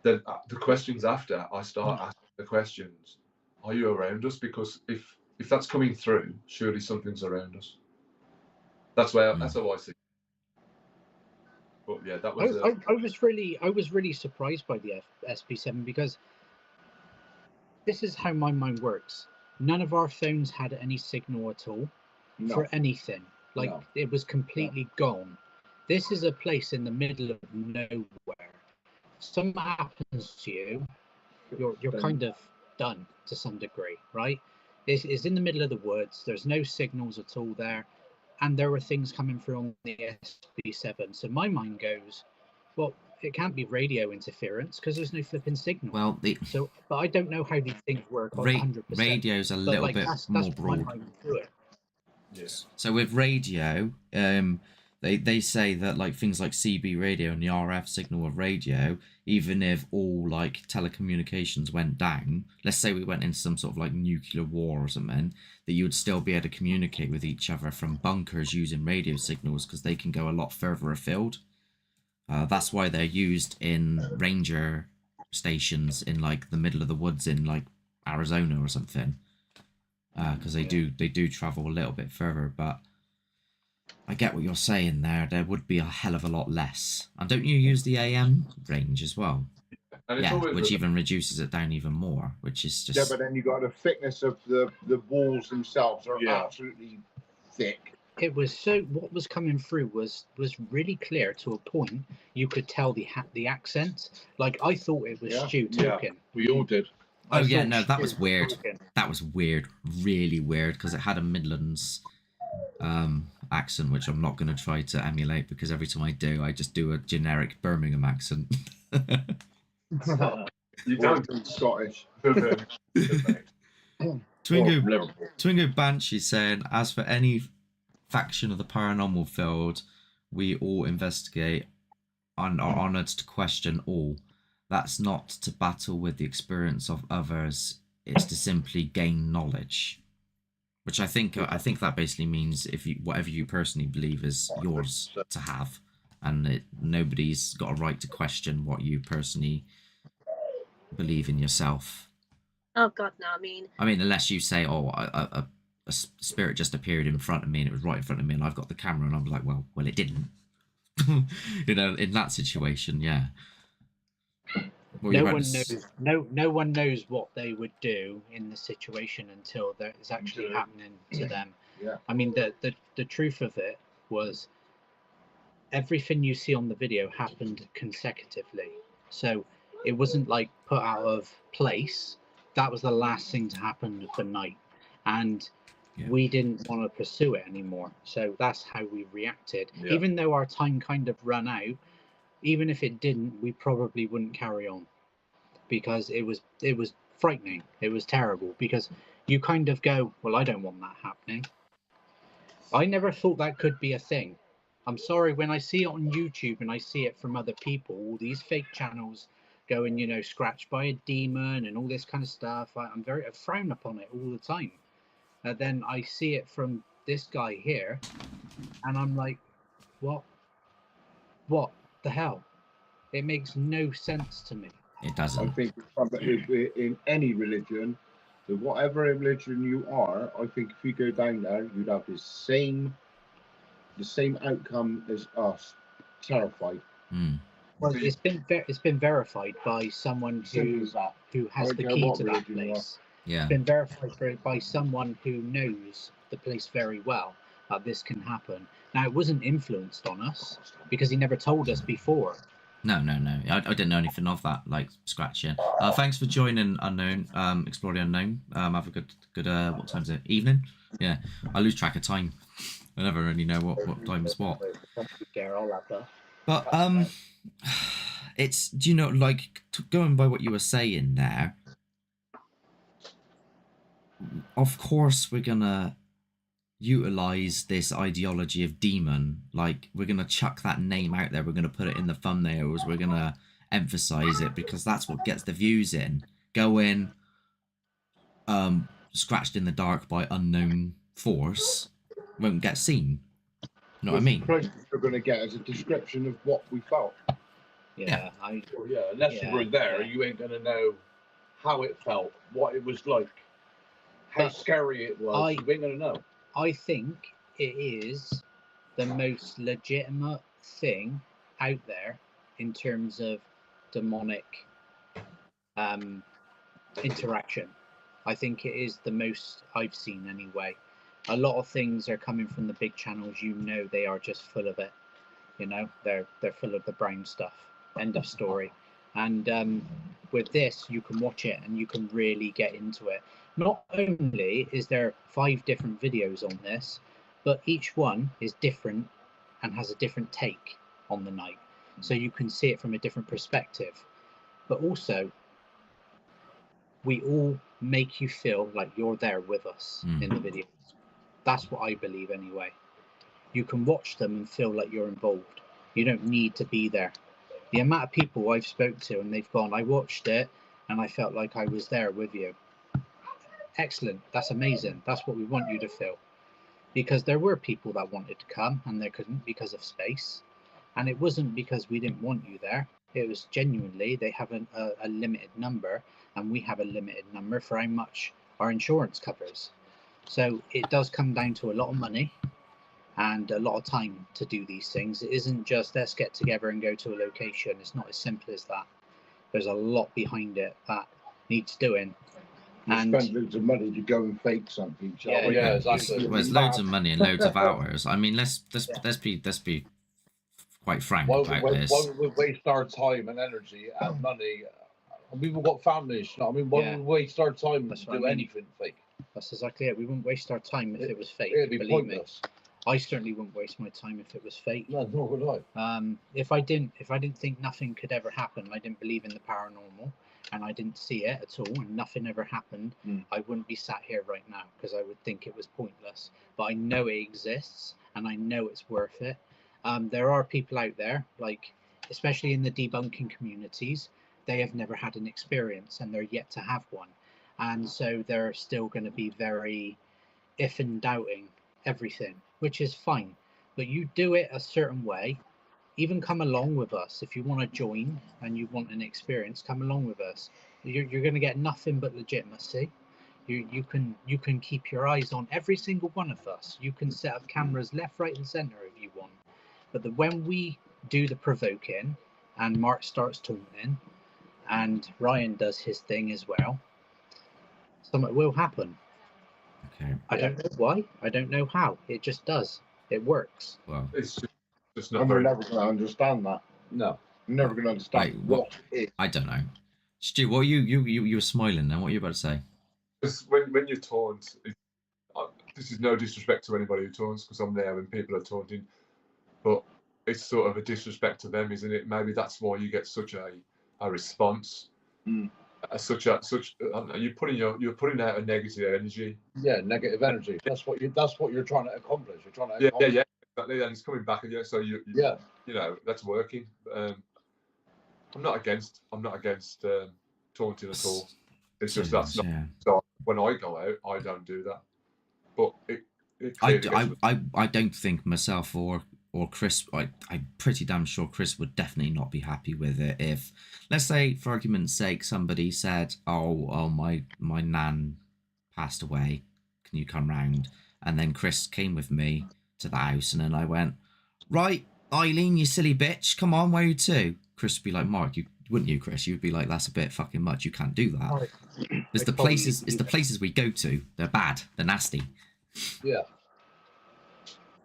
then the questions after, I start asking the questions: are you around us? Because if that's coming through, surely something's around us. That's how I see it. But yeah, that was. I was really surprised by the SP7, because this is how my mind works. None of our phones had any signal at all for anything. Like it was completely gone. This is a place in the middle of nowhere. If something happens to you, you're kind of done to some degree, right? It's in the middle of the woods. There's no signals at all there. And there were things coming through on the SB7. So my mind goes, well, it can't be radio interference because there's no flipping signal. Well, but I don't know how these things work 100%. Radio's a little bit more broad. Yes. So with radio, they say that like things like CB radio and the RF signal of radio, even if all like telecommunications went down, let's say we went into some sort of like nuclear war or something, that you would still be able to communicate with each other from bunkers using radio signals, because they can go a lot further afield. That's why they're used in ranger stations in like the middle of the woods in like Arizona or something, because they do travel a little bit further. But I get what you're saying there. There would be a hell of a lot less. And don't you use the AM range as well? Yeah, which even reduces it down even more, which is just... Yeah, but then you got the thickness of the walls themselves are absolutely thick. It was what was coming through was really clear to a point. You could tell the accent. Like I thought it was Stu talking. We all did. Oh yeah, no, that was weird. That was weird, really weird, because it had a Midlands accent, which I'm not going to try to emulate, because every time I do, I just do a generic Birmingham accent. You don't do Scottish. Twingo Banshee saying, as for any faction of the paranormal field, we all investigate and are honoured to question all. That's not to battle with the experience of others, it's to simply gain knowledge. Which I think that basically means whatever you personally believe is yours to have, and nobody's got a right to question what you personally believe in yourself. Oh God, no! I mean, unless you say, "Oh, a spirit just appeared in front of me and it was right in front of me, and I've got the camera," and I'm like, "Well, it didn't." In that situation, yeah. No one knows what they would do in the situation until it's actually happening to them. Yeah. I mean, the truth of it was everything you see on the video happened consecutively. So it wasn't like put out of place. That was the last thing to happen of the night. And we didn't want to pursue it anymore. So that's how we reacted. Yeah. Even though our time kind of ran out, even if it didn't, we probably wouldn't carry on, because it was frightening. It was terrible, because you kind of go, well, I don't want that happening. I never thought that could be a thing. I'm sorry, when I see it on YouTube and I see it from other people, all these fake channels going, scratched by a demon and all this kind of stuff, I frown upon it all the time. And then I see it from this guy here, and I'm like, what the hell? It makes no sense to me. It doesn't. I think in any religion, so whatever religion you are, I think if you go down there, you'd have the the same outcome as us, terrified. Well, it's been verified by someone Simple as that. who I has don't the care key what to that religion you are. place. Yeah. It's been verified by someone who knows the place very well that this can happen. Now, it wasn't influenced on us because he never told us before. No. I didn't know anything of that, like scratching. Thanks for joining Unknown, Explore the Unknown. Have a good what time is it? Evening? Yeah. I lose track of time. I never really know what time is what. But it's, do you know, like going by what you were saying there, of course we're gonna utilize this ideology of demon. Like, we're gonna chuck that name out there, we're gonna put it in the thumbnails, we're gonna emphasize it because that's what gets the views in. Going scratched in the dark by unknown force won't get seen. You know what I mean? The closest we're going to get is a description of what we felt. Yeah. Well, yeah, unless you were there, you ain't gonna know how it felt, what it was like, how scary it was. You ain't gonna know. I think it is the most legitimate thing out there in terms of demonic interaction. I think it is the most I've seen anyway. A lot of things are coming from the big channels, you know, they are just full of it. You know, they're full of the brown stuff. End of story. And with this, you can watch it and you can really get into it. Not only is there 5 different videos on this, but each one is different and has a different take on the night. So you can see it from a different perspective. But also, we all make you feel like you're there with us in the videos. That's what I believe anyway. You can watch them and feel like you're involved. You don't need to be there. The amount of people I've spoke to and they've gone, I watched it and I felt like I was there with you. Excellent. That's amazing. That's what we want you to feel. Because there were people that wanted to come and they couldn't because of space. And it wasn't because we didn't want you there. It was genuinely, they have a limited number and we have a limited number for how much our insurance covers. So it does come down to a lot of money and a lot of time to do these things. It isn't just let's get together and go to a location. It's not as simple as that. There's a lot behind it that needs doing. And spend loads of money to go and fake something. Yeah, exactly. Well, it's loads of money and loads of hours. I mean, let's be quite frank about this. Why would we waste our time and energy and money? We've all got families. You know what I mean? Why would we waste our time to do anything fake? That's exactly it. We wouldn't waste our time if it was fake. It'd be pointless. I certainly wouldn't waste my time if it was fake. No, nor would I. If I didn't think nothing could ever happen, I didn't believe in the paranormal, and I didn't see it at all, and nothing ever happened, I wouldn't be sat here right now because I would think it was pointless. But I know it exists, and I know it's worth it. There are people out there, like especially in the debunking communities, they have never had an experience, and they're yet to have one, and so they're still going to be very if and doubting everything, which is fine. But you do it a certain way. Even come along with us if you want to join and you want an experience. Come along with us. You're going to get nothing but legitimacy. You can keep your eyes on every single one of us. You can set up cameras left, right, and center if you want. But when we do the provoking, and Mark starts taunting, and Ryan does his thing as well, something will happen. Okay. I don't know why. I don't know how. It just does. It works. Well, It's just not And very. we're never going to understand that. No. We're never going to understand what it is. I don't know. Stu, what you were smiling then? What are you about to say? Because when you taunt, this is no disrespect to anybody who taunts, because I'm there when people are taunting, but it's sort of a disrespect to them, isn't it? Maybe that's why you get such a response. You're putting out a negative energy. Yeah, negative energy. That's what you're trying to accomplish. You're trying to accomplish. Yeah, exactly. And it's coming back at you. So you know that's working. I'm not against taunting at all. It's just that's not. So when I go out, I don't do that. But I don't think myself or Chris, I'm pretty damn sure Chris would definitely not be happy with it if, let's say, for argument's sake, somebody said, oh, my nan passed away, can you come round? And then Chris came with me to the house, and then I went, right, Eileen, you silly bitch, come on, where are you to? Chris would be like, Mark, you wouldn't you, Chris? You'd be like, that's a bit fucking much. You can't do that. It's the places we go to. They're bad. They're nasty. Yeah.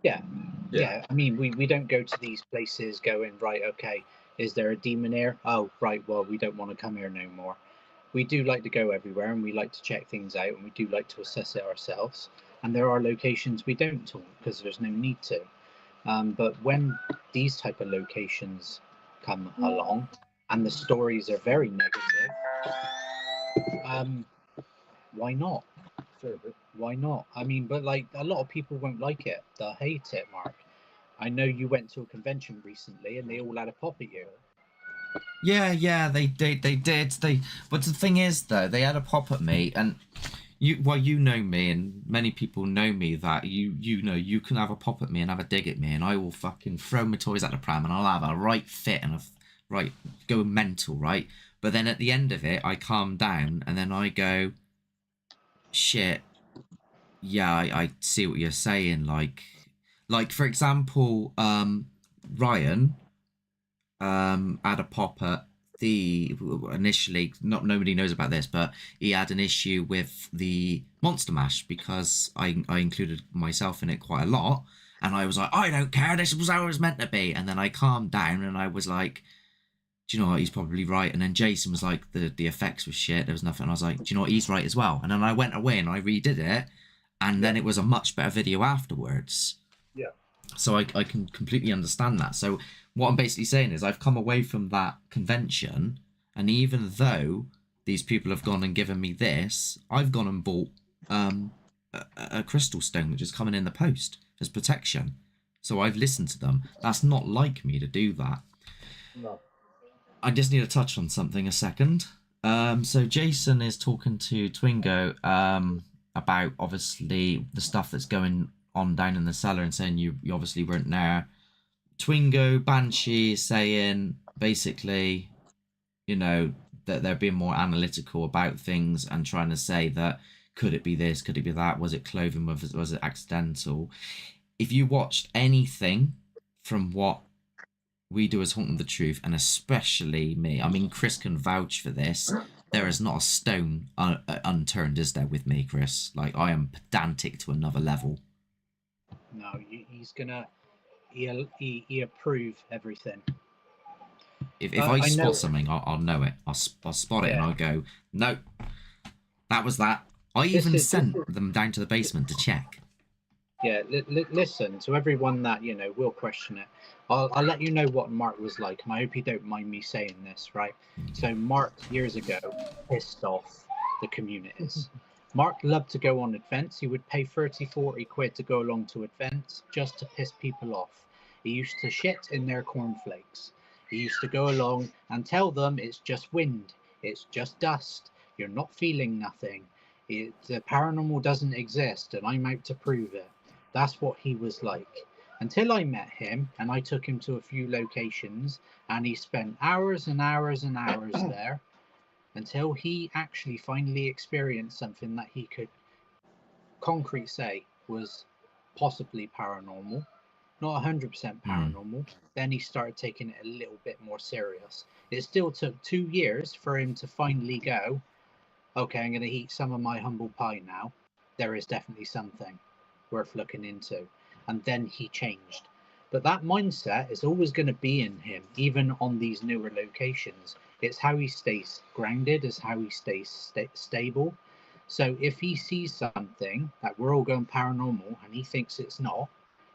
Yeah. I mean, we don't go to these places going, right, okay, is there a demon here? Oh, right, well, we don't want to come here no more. We do like to go everywhere, and we like to check things out, and we do like to assess it ourselves. And there are locations we don't talk because there's no need to. But when these type of locations come along and the stories are very negative, why not? Why not? I mean, but like a lot of people won't like it. They'll hate it, Mark. I know you went to a convention recently and they all had a pop at you. Yeah, they did. But the thing is, though, they had a pop at me, and you know me, and many people know me, that you know you can have a pop at me and have a dig at me, and I will fucking throw my toys at the pram, and I'll have a right fit and go mental, right? But then at the end of it, I calm down, and then I go, shit. Yeah, I see what you're saying. Like for example, Ryan had a pop at initially, nobody knows about this, but he had an issue with the Monster Mash because I included myself in it quite a lot, and I was like, I don't care, this was how it was meant to be. And then I calmed down and I was like, do you know what, he's probably right. And then Jason was like, the effects were shit, there was nothing. And I was like, do you know what, he's right as well. And then I went away and I redid it, and then it was a much better video afterwards. Yeah. So I can completely understand that. So what I'm basically saying is I've come away from that convention, and even though these people have gone and given me this, I've gone and bought a crystal stone which is coming in the post as protection. So I've listened to them. That's not like me to do that. No. I just need to touch on something a second. So Jason is talking to Twingo about obviously the stuff that's going on down in the cellar, and saying you obviously weren't there. Twingo Banshee is saying basically, you know, that they're being more analytical about things and trying to say that could it be this, could it be that, was it clothing, was it accidental? If you watched anything from what we do as Haunting the Truth, and especially me, I mean, Chris can vouch for this, there is not a stone unturned, is there, with me, Chris? Like, I am pedantic to another level. No, he's gonna he approve everything. If I spot something, I'll know it. I'll spot it, and I'll go, no, that was that. I even sent them down to the basement to check. Yeah, listen, to everyone that, you know, will question it, I'll let you know what Mark was like, and I hope you don't mind me saying this, right? So Mark, years ago, pissed off the communities. Mark loved to go on events. He would pay 30, 40 quid to go along to events just to piss people off. He used to shit in their cornflakes. He used to go along and tell them it's just wind, it's just dust, you're not feeling nothing. The paranormal doesn't exist, and I'm out to prove it. That's what he was like. Until I met him, and I took him to a few locations, and he spent hours and hours and hours there, until he actually finally experienced something that he could concrete say was possibly paranormal, not 100% paranormal. Then he started taking it a little bit more serious. It still took 2 years for him to finally go, okay, I'm going to eat some of my humble pie now. There is definitely something worth looking into. And then he changed. But that mindset is always going to be in him, even on these newer locations. It's how he stays grounded, it's how he stays stable. So if he sees something that we're all going paranormal and he thinks it's not,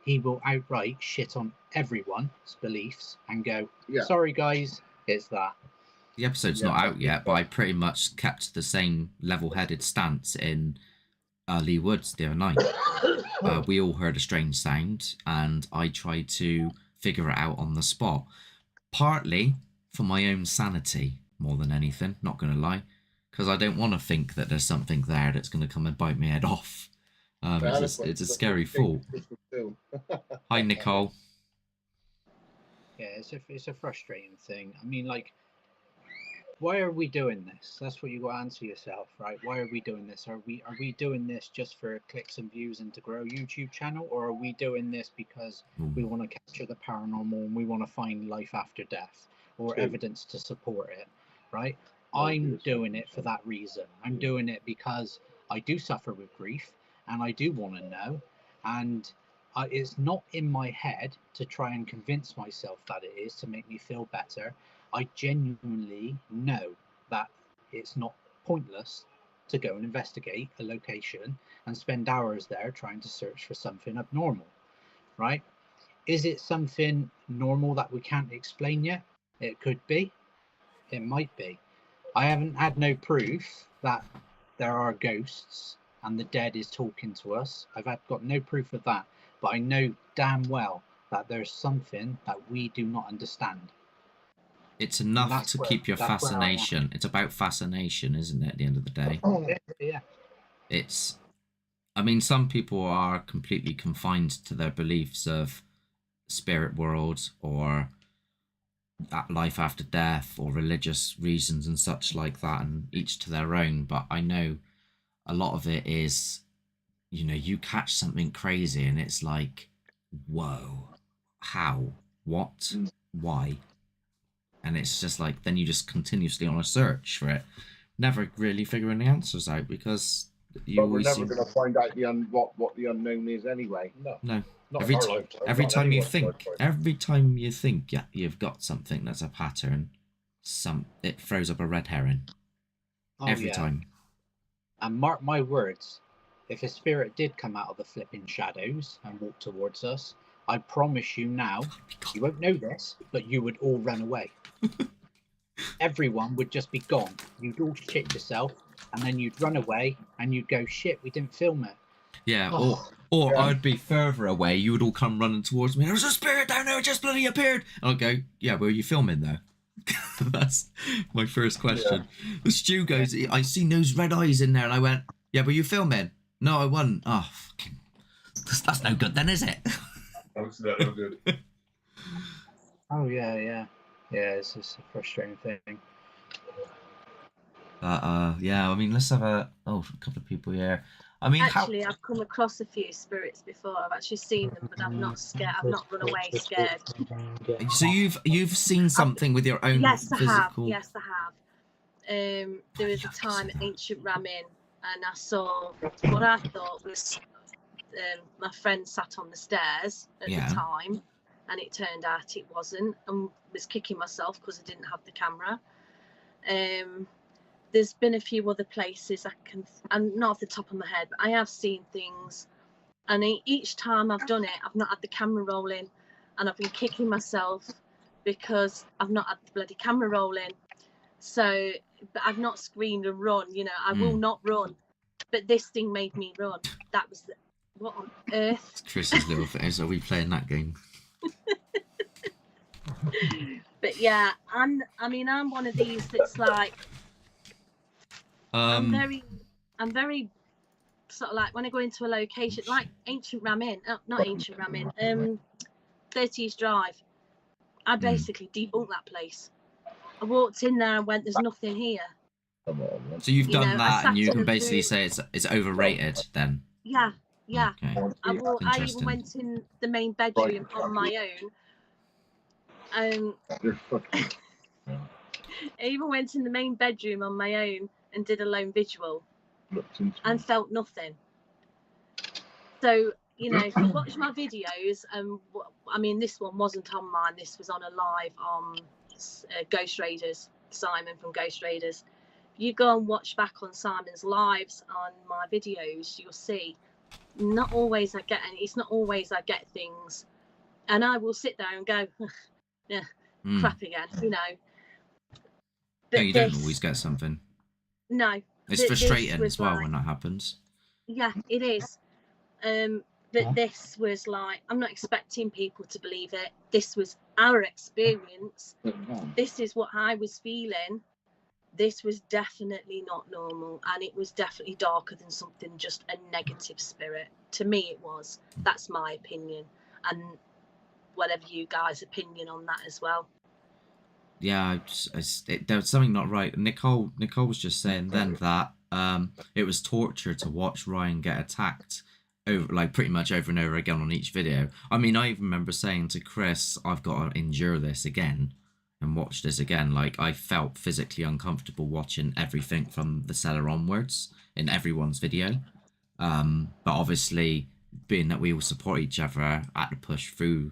he will outright shit on everyone's beliefs and go, sorry guys, it's that. The episode's not out yet, but I pretty much kept the same level-headed stance in Lee Woods the other night. We all heard a strange sound, and I tried to figure it out on the spot. Partly for my own sanity, more than anything, not going to lie, because I don't want to think that there's something there that's going to come and bite my head off. It's a scary thought. Hi, Nicole. Yeah, it's a frustrating thing. I mean, like, why are we doing this? That's what you got to answer yourself, right? Why are we doing this? Are we doing this just for clicks and views and to grow a YouTube channel, or are we doing this because we want to capture the paranormal and we want to find life after death or evidence to support it, right? I'm doing it for that reason. I'm doing it because I do suffer with grief and I do want to know, and it's not in my head to try and convince myself that it is to make me feel better. I genuinely know that it's not pointless to go and investigate a location and spend hours there trying to search for something abnormal, right? Is it something normal that we can't explain yet? It could be. It might be. I haven't had no proof that there are ghosts and the dead is talking to us. Got no proof of that, but I know damn well that there's something that we do not understand. It's enough to keep your fascination. It's about fascination, isn't it, at the end of the day? Oh, yeah. It's, I mean, some people are completely confined to their beliefs of spirit world or life after death or religious reasons and such like that, and each to their own. But I know a lot of it is, you know, you catch something crazy and it's like, whoa, how, what, why? And it's just like, then you just continuously on a search for it, never really figuring the answers out, because you we're never going to find out what the unknown is anyway. No. Not Every in our lifetime, every not time you anyone's think, lifetime. every time you think, yeah, you've got something that's a pattern, it throws up a red herring. Every time. And mark my words, if a spirit did come out of the flipping shadows and walk towards us, I promise you now, you won't know this, but you would all run away. Everyone would just be gone. You'd all shit yourself, and then you'd run away, and you'd go, shit, we didn't film it. Yeah, or I'd be further away, you would all come running towards me, there's a spirit down there, it just bloody appeared. I'll go, yeah, were you filming though? That's my first question. The Stu goes, I seen those red eyes in there, and I went, yeah, were you filming? No, I wasn't. Oh, fucking, that's no good then, is it? That's no good. Oh, yeah, it's just a frustrating thing. Yeah, I mean, let's have a couple of people here. I mean, actually, I've come across a few spirits before. I've actually seen them, but I'm not scared. I've not run away scared. So you've seen something with your own physical. Yes, I have. There was a time at Ancient Ramin, and I saw what I thought was my friend sat on the stairs at the time, and it turned out it wasn't, and was kicking myself because I didn't have the camera. There's been a few other places I'm not off the top of my head, but I have seen things, and each time I've done it, I've not had the camera rolling, and I've been kicking myself because I've not had the bloody camera rolling. So, but I've not screamed and run, you know, I will not run, but this thing made me run. That was what on earth? It's Chris's little face. Are we playing that game? But yeah, I'm one of these that's like, I'm very sort of like, when I go into a location like Ancient Ramin, not Ancient Ramin, 30s Drive, I basically debunked that place. I walked in there and went, there's nothing here. So you've done that, and you can basically say it's overrated then. Yeah. Okay. I even went in the main bedroom on my own. I even went in the main bedroom on my own and did a lone visual and felt nothing. So, you know, if you watch my videos, I mean, this one wasn't on mine, this was on a live on Ghost Raiders, Simon from Ghost Raiders. If you go and watch back on Simon's lives on my videos, you'll see not always I get things, and I will sit there and go, yeah, crap again, you know. But no, you don't always get something. No. It's frustrating as well when that happens. Yeah, it is. But this was like, I'm not expecting people to believe it. This was our experience. This is what I was feeling. This was definitely not normal, and it was definitely darker than something, just a negative spirit. To me, it was. That's my opinion, and whatever you guys' opinion on that as well. yeah, there was something not right. Nicole was just saying then that it was torture to watch Ryan get attacked over, like, pretty much over and over again on each video. I mean, I even remember saying to Chris, I've got to endure this again and watch this again. Like, I felt physically uncomfortable watching everything from the cellar onwards in everyone's video. But obviously, being that we all support each other, I had to push through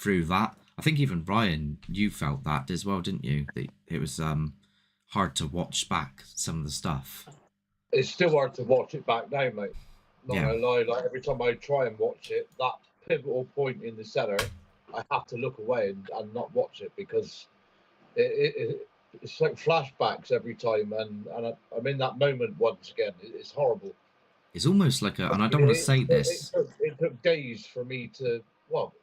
that. I think even Ryan, you felt that as well, didn't you? It was hard to watch back some of the stuff. It's still hard to watch it back now, mate. Not Yeah. gonna lie, like every time I try and watch it, that pivotal point in the cellar, I have to look away and not watch it because it's like flashbacks every time, and I'm in that moment once again. It's horrible. It's almost like and I don't want to say this. It took days for me to, well,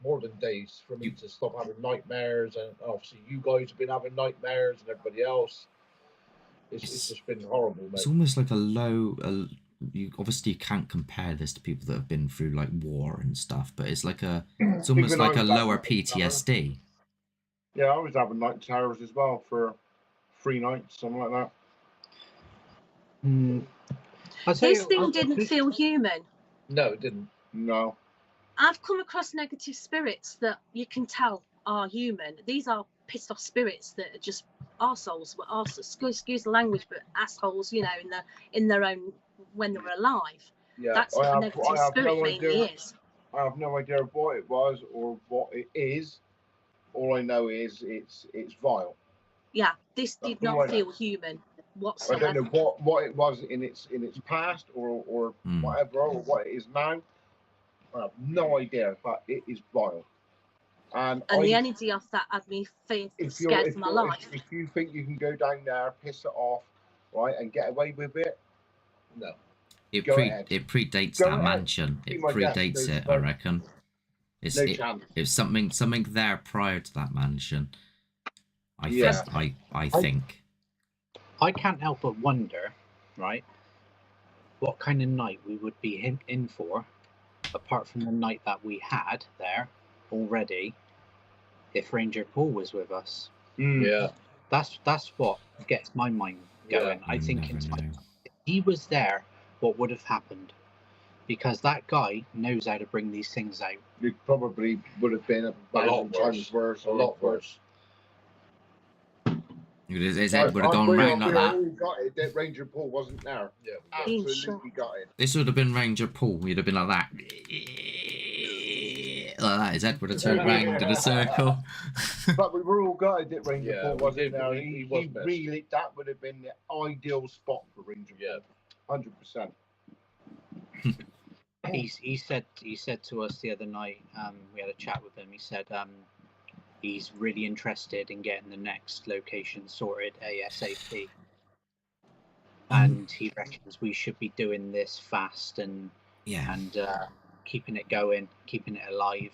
more than days for me to stop having nightmares, and obviously you guys have been having nightmares and everybody else. It's just been horrible, mate. It's almost like you obviously can't compare this to people that have been through like war and stuff, but it's almost like a lower PTSD. Yeah, I was having night terrors as well for 3 nights, something like that. This thing didn't feel human. No, it didn't. No. I've come across negative spirits that you can tell are human. These are pissed off spirits that are just arseholes. Excuse the language, but assholes, you know, in their own, when they were alive. Yeah, That's what a negative spirit mainly is. I have no idea what it was or what it is. All I know is it's vile. Yeah, this did not feel human whatsoever. I don't know what it was in its past or whatever, or what it is now. I have no idea, but it is vile. And the energy of that had me scared for my life. If you think you can go down there, piss it off, right, and get away with it, no. It predates that mansion. It predates it, I reckon. It's something there prior to that mansion. I think. I can't help but wonder, right, what kind of night we would be in for, apart from the night that we had there already, if Ranger Paul was with us. Yeah. That's what gets my mind going. I think it's like, if he was there, what would have happened? Because that guy knows how to bring these things out. It probably would have been a lot worse. A lot worse. His head would have gone round like that. All got it. That Ranger Paul wasn't there. Yeah, absolutely got it. This would have been Ranger Paul. He'd have been like that. Like that. His head would have turned round in a circle. But we were all gutted that Ranger Paul wasn't there. He really, that would have been the ideal spot for Ranger Paul. 100%. He said to us the other night, we had a chat with him. He said he's really interested in getting the next location sorted ASAP, and he reckons we should be doing this fast and keeping it going, keeping it alive,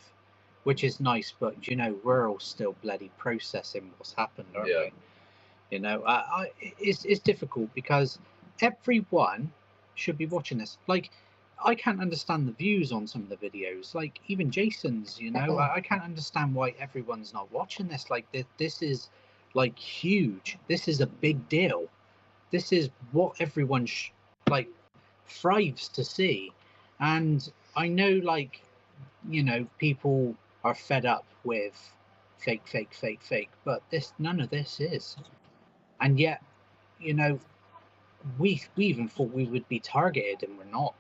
which is nice. But you know, we're all still bloody processing what's happened, aren't we? You know, it's difficult because everyone should be watching this. Like, I can't understand the views on some of the videos, like even Jason's, you know. I can't understand why everyone's not watching this. Like, this is like huge. This is a big deal. This is what everyone like thrives to see. And I know, like, you know, people are fed up with fake, but none of this is. And yet, you know, we even thought we would be targeted, and we're not.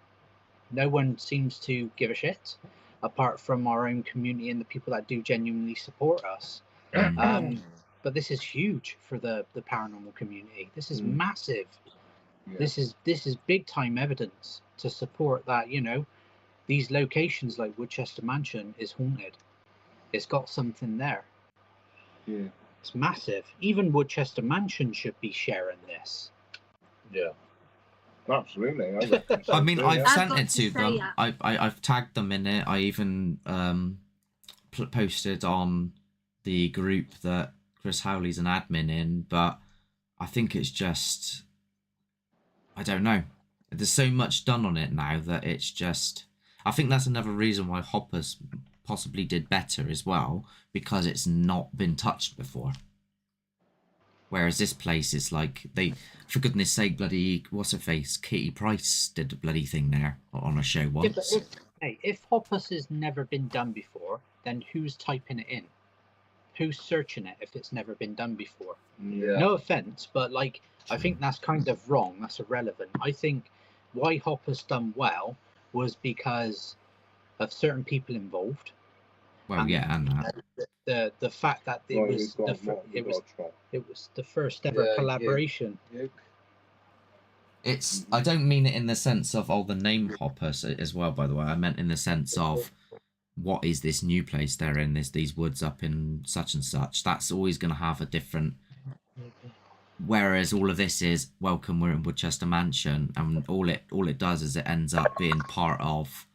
No one seems to give a shit, apart from our own community and the people that do genuinely support us. But this is huge for the paranormal community. This is massive. Yeah. This is big time evidence to support that, you know, these locations like Woodchester Mansion is haunted. It's got something there. Yeah. It's massive. Even Woodchester Mansion should be sharing this. Yeah. Absolutely. I mean, I've sent it to them. I've tagged them in it. I even posted on the group that Chris Howley's an admin in, but I think it's just, I don't know. There's so much done on it now that it's just, I think that's another reason why Hoppers possibly did better as well, because it's not been touched before. Whereas this place is like for goodness sake, bloody what's her face, Katie Price did a bloody thing there on a show Yeah, once. but if Hoppus has never been done before, then who's typing it in? Who's searching it if it's never been done before? Yeah. No offense, but like I think that's kind of wrong. That's irrelevant. I think why Hoppus done well was because of certain people involved. Well, yeah, and that. The fact that it was the first ever collaboration. Yeah. It's. I don't mean it in the sense of the name Hoppus as well. By the way, I meant in the sense of what is this new place they're in? These woods up in such and such. That's always going to have a different. Whereas all of this is welcome. We're in Woodchester Mansion, and all it does is it ends up being part of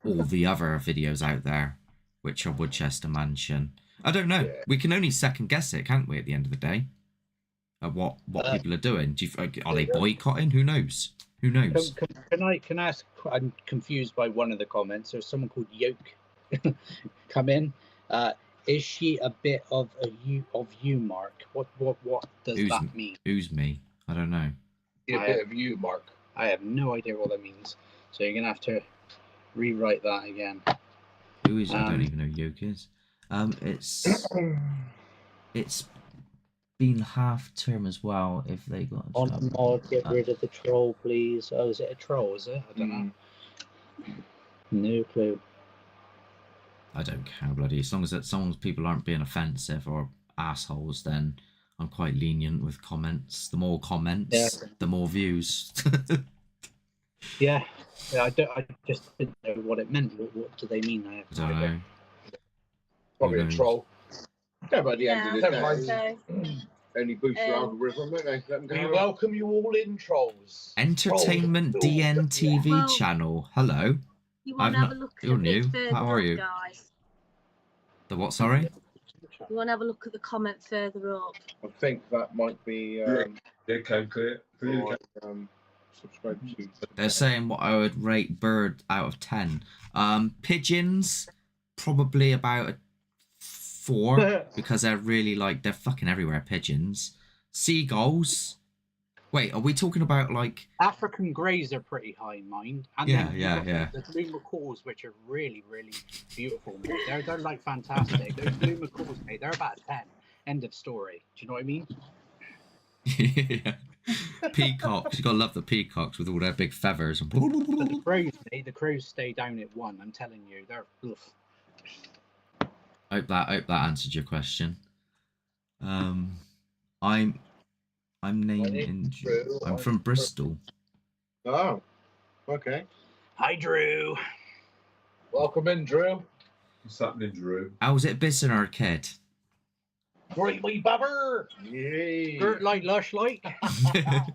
all the other videos out there, which are Woodchester Mansion. I don't know. Yeah. We can only second guess it, can't we? At the end of the day, at what people are doing. Are they boycotting? Who knows? Who knows? Can I ask? I'm confused by one of the comments. There's someone called Yoke come in. Is she a bit of you, Mark? What does that mean? Who's me? I don't know. A bit of you, Mark. I have no idea what that means. So you're gonna have to rewrite that again. Who is? I don't even know who Yoke is. It's been half term as well. If they got on mod, get rid of the troll, please. Oh, is it a troll? Is it? I don't know. No clue. I don't care, bloody. As long as people aren't being offensive or assholes, then I'm quite lenient with comments. The more comments, the more views. yeah. I just didn't know what it meant. What do they mean? I don't know. Probably a troll. Yeah, by the end of the day, only boost your algorithm, don't they? Let them go. We welcome you all in, trolls. Entertainment DNTV channel. Hello. You want to have a look at How are you? Guys? The what? Sorry. You want to have a look at the comment further up? I think that might be. Clear. Subscribe to. They're saying what I would rate bird out of 10. Pigeons, probably about a 4 because they're really they're fucking everywhere. Pigeons, seagulls. Wait, are we talking about African greys are pretty high in mind? And yeah. The blue macaws, which are really, really beautiful, mate. They're fantastic. Those blue macaws, mate, they're about 10. End of story. Do you know what I mean? Yeah. Peacocks, you gotta love the peacocks with all their big feathers. But the crows, mate, the crows stay down at 1. I'm telling you, they're. Oof. Hope that answered your question. I'm named I'm from Bristol. Oh, okay. Hi, Drew. Welcome in, Drew. What's happening, Drew? How's it Bisson Arcade? Great wee babber. Yay. Gert like lush like. A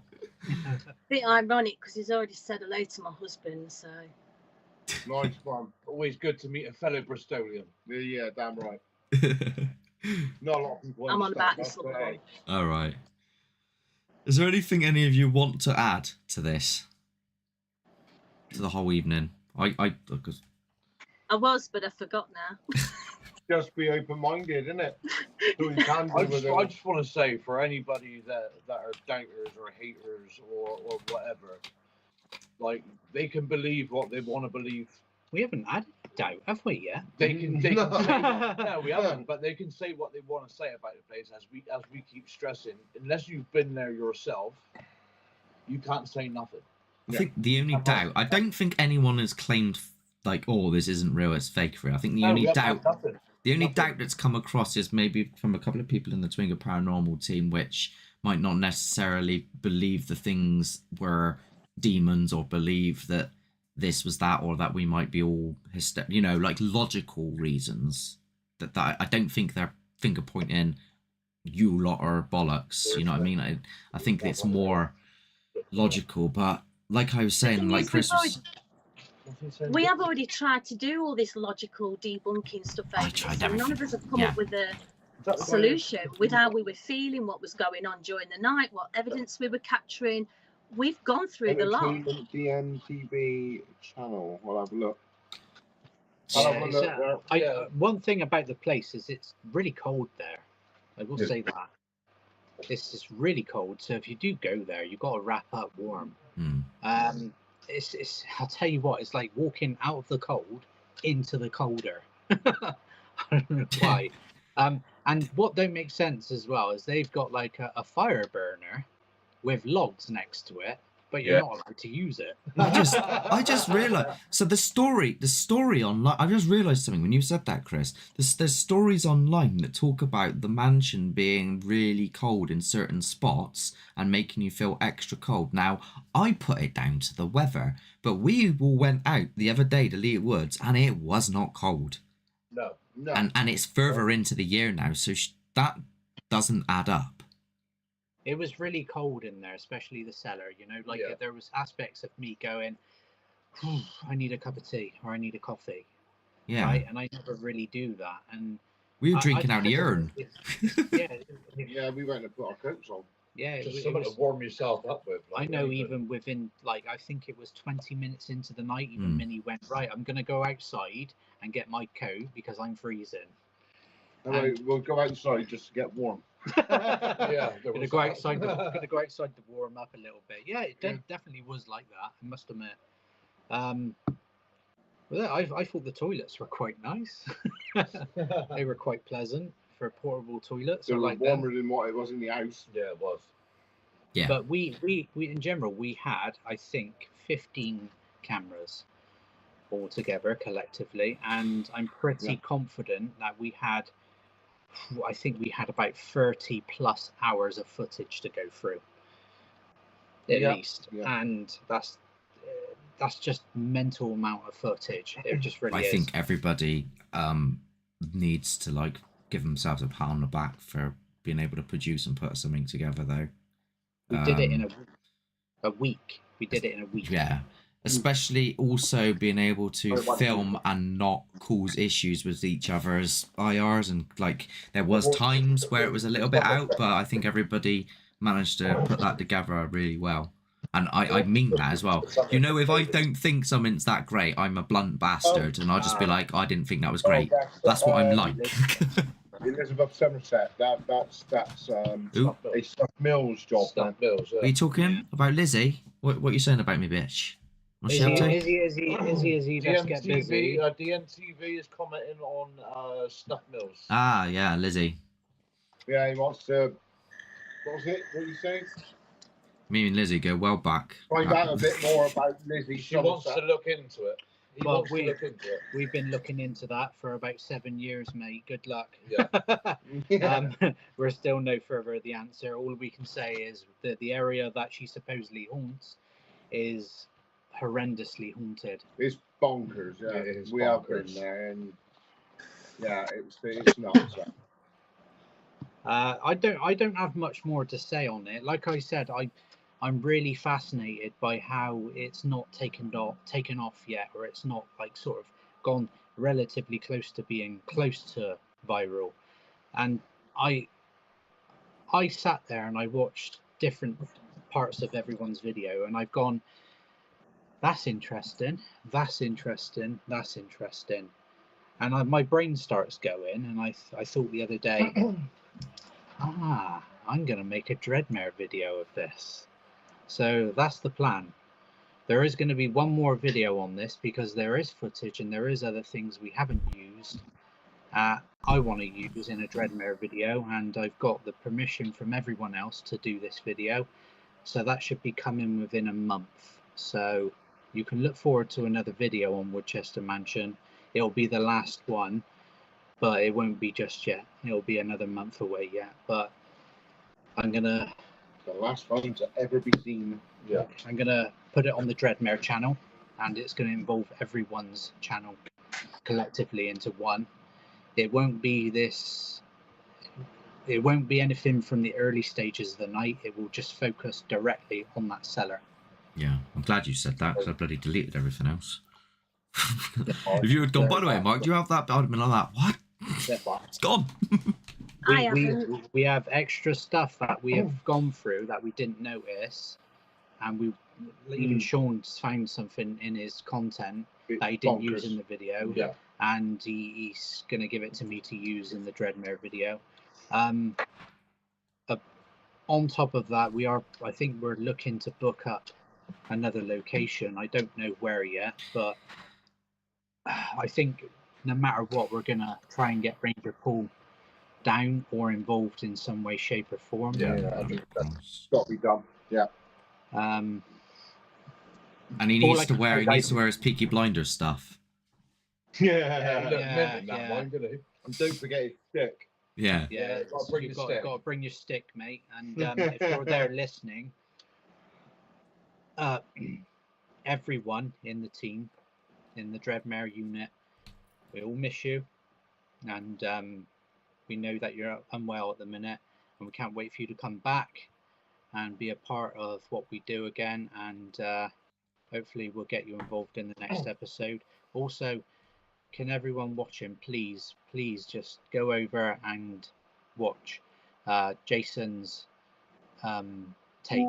bit ironic because he's already said hello to my husband, so. Nice one. Always good to meet a fellow Bristolian. Yeah, damn right. Not a lot of people. I'm on about this one. All right. Is there anything any of you want to add to this? To the whole evening? I was, but I forgot now. Just be open-minded, isn't it? I just want to say, for anybody that are doubters or haters or whatever, they can believe what they want to believe. We haven't had doubt, have we yet? They can say, no, we haven't, but they can say what they want to say about the place. As we keep stressing, unless you've been there yourself, you can't say nothing. I think the only doubt, I don't think anyone has claimed this isn't real, it's fake for real. I think the only doubt that's come across is maybe from a couple of people in the Twinger Paranormal team, which might not necessarily believe the things were demons or believe that this was that, or that we might be all logical reasons that I don't think they're finger pointing you lot are bollocks, you know what I mean? I think it's more logical, but like I was saying, like Chris was, we have already tried to do all this logical debunking stuff, and none of us have come up with a solution with how we were feeling, what was going on during the night, what evidence we were capturing. We've gone through the lot. DNTV channel. We'll have a look. One thing about the place is it's really cold there. I will say that. it's really cold. So if you do go there, you've got to wrap up warm. It's I'll tell you what, it's like walking out of the cold into the colder. I don't know why. And what don't make sense as well is they've got like a fire burner with logs next to it, but you're not allowed to use it. I just realized. So the story online. I just realized something when you said that, Chris. There's stories online that talk about the mansion being really cold in certain spots and making you feel extra cold. Now I put it down to the weather, but we all went out the other day to Lee Woods and it was not cold. No. And it's further into the year now, so that doesn't add up. It was really cold in there, especially the cellar. You know, like there was aspects of me going, I need a cup of tea or I need a coffee. Yeah. Right, and I never really do that. And we were drinking out of the urn. Yeah, we went to put our coats on. Yeah, just something to warm yourself up with. Like, I know, even within, like, I think it was 20 minutes into the night, even Minnie went, right, I'm going to go outside and get my coat because I'm freezing. We'll go outside just to get warm. Yeah, gonna go outside to warm up a little bit. Yeah, it definitely was like that, I must admit. Well, I thought the toilets were quite nice. They were quite pleasant for portable toilets. They were warmer than what it was in the house. Yeah, it was. Yeah. But we in general, we had, I think, 15 cameras altogether collectively, and I'm pretty confident that I think we had about 30 plus hours of footage to go through at least. And that's just mental amount of footage. It just really is. I think everybody needs to like give themselves a pat on the back for being able to produce and put something together, though. We did it in a week. We did it in a week. Yeah. Especially also being able to film and not cause issues with each other's IRs, and like there was times where it was a little bit out, but I think everybody managed to put that together really well. And I mean that as well. You know, if I don't think something's that great, I'm a blunt bastard, and I'll just be like, I didn't think that was great. That's what I'm like. Elizabeth Somerset. That's a Stuff Mills job. Stuff Mills. Are you talking about Lizzie? What are you saying about me, bitch? What's Is she up to? he just get busy? DMTV is commenting on Stuff Mills. Ah, yeah, Lizzie. Yeah, he wants to. What was it? What did you say? Me and Lizzie go well back. Find out a bit more about Lizzie. She wants to look into it. We've been looking into that for about 7 years, mate. Good luck. Yeah. We're still no further the answer. All we can say is that the area that she supposedly haunts is horrendously haunted. It's bonkers. Yeah, we have been there, and it's nuts. I don't have much more to say on it. Like I said, I'm really fascinated by how it's not taken off yet, or it's not like sort of gone relatively close to being close to viral. And I sat there and I watched different parts of everyone's video, and I've gone, that's interesting, that's interesting, that's interesting. And my brain starts going, and I thought the other day, I'm going to make a Dreadmare video of this. So that's the plan. There is going to be one more video on this because there is footage and there is other things we haven't used. I want to use in a Dreadmare video, and I've got the permission from everyone else to do this video. So that should be coming within a month. So you can look forward to another video on Woodchester Mansion. It'll be the last one, but it won't be just yet. It'll be another month away yet. But I'm gonna. The last one to ever be seen. Yeah. I'm gonna put it on the Dreadmare channel, and it's gonna involve everyone's channel collectively into one. It won't be this. It won't be anything from the early stages of the night. It will just focus directly on that cellar. Yeah, I'm glad you said that because I bloody deleted everything else. If you had gone, by the way, Mark, do you have that? I'd have been like that. What? It's gone. We have extra stuff that we have gone through that we didn't notice, and even Sean's found something in his content that he didn't use in the video. Yeah. And he's going to give it to me to use in the Dreadmare video. on top of that, I think we're looking to book up another location. I don't know where yet, but I think no matter what, we're gonna try and get Ranger Paul down or involved in some way, shape, or form. I think that's got to be done. Yeah. Um, and he needs to wear his Peaky Blinders stuff. Yeah. yeah. And don't forget his stick. Yeah. Yeah, you've got to bring your stick, mate. And if you're there listening, everyone in the team, in the Dreadmare unit, we all miss you, and we know that you're unwell at the minute, and we can't wait for you to come back and be a part of what we do again. And hopefully we'll get you involved in the next episode. Also, can everyone watching please just go over and watch Jason's take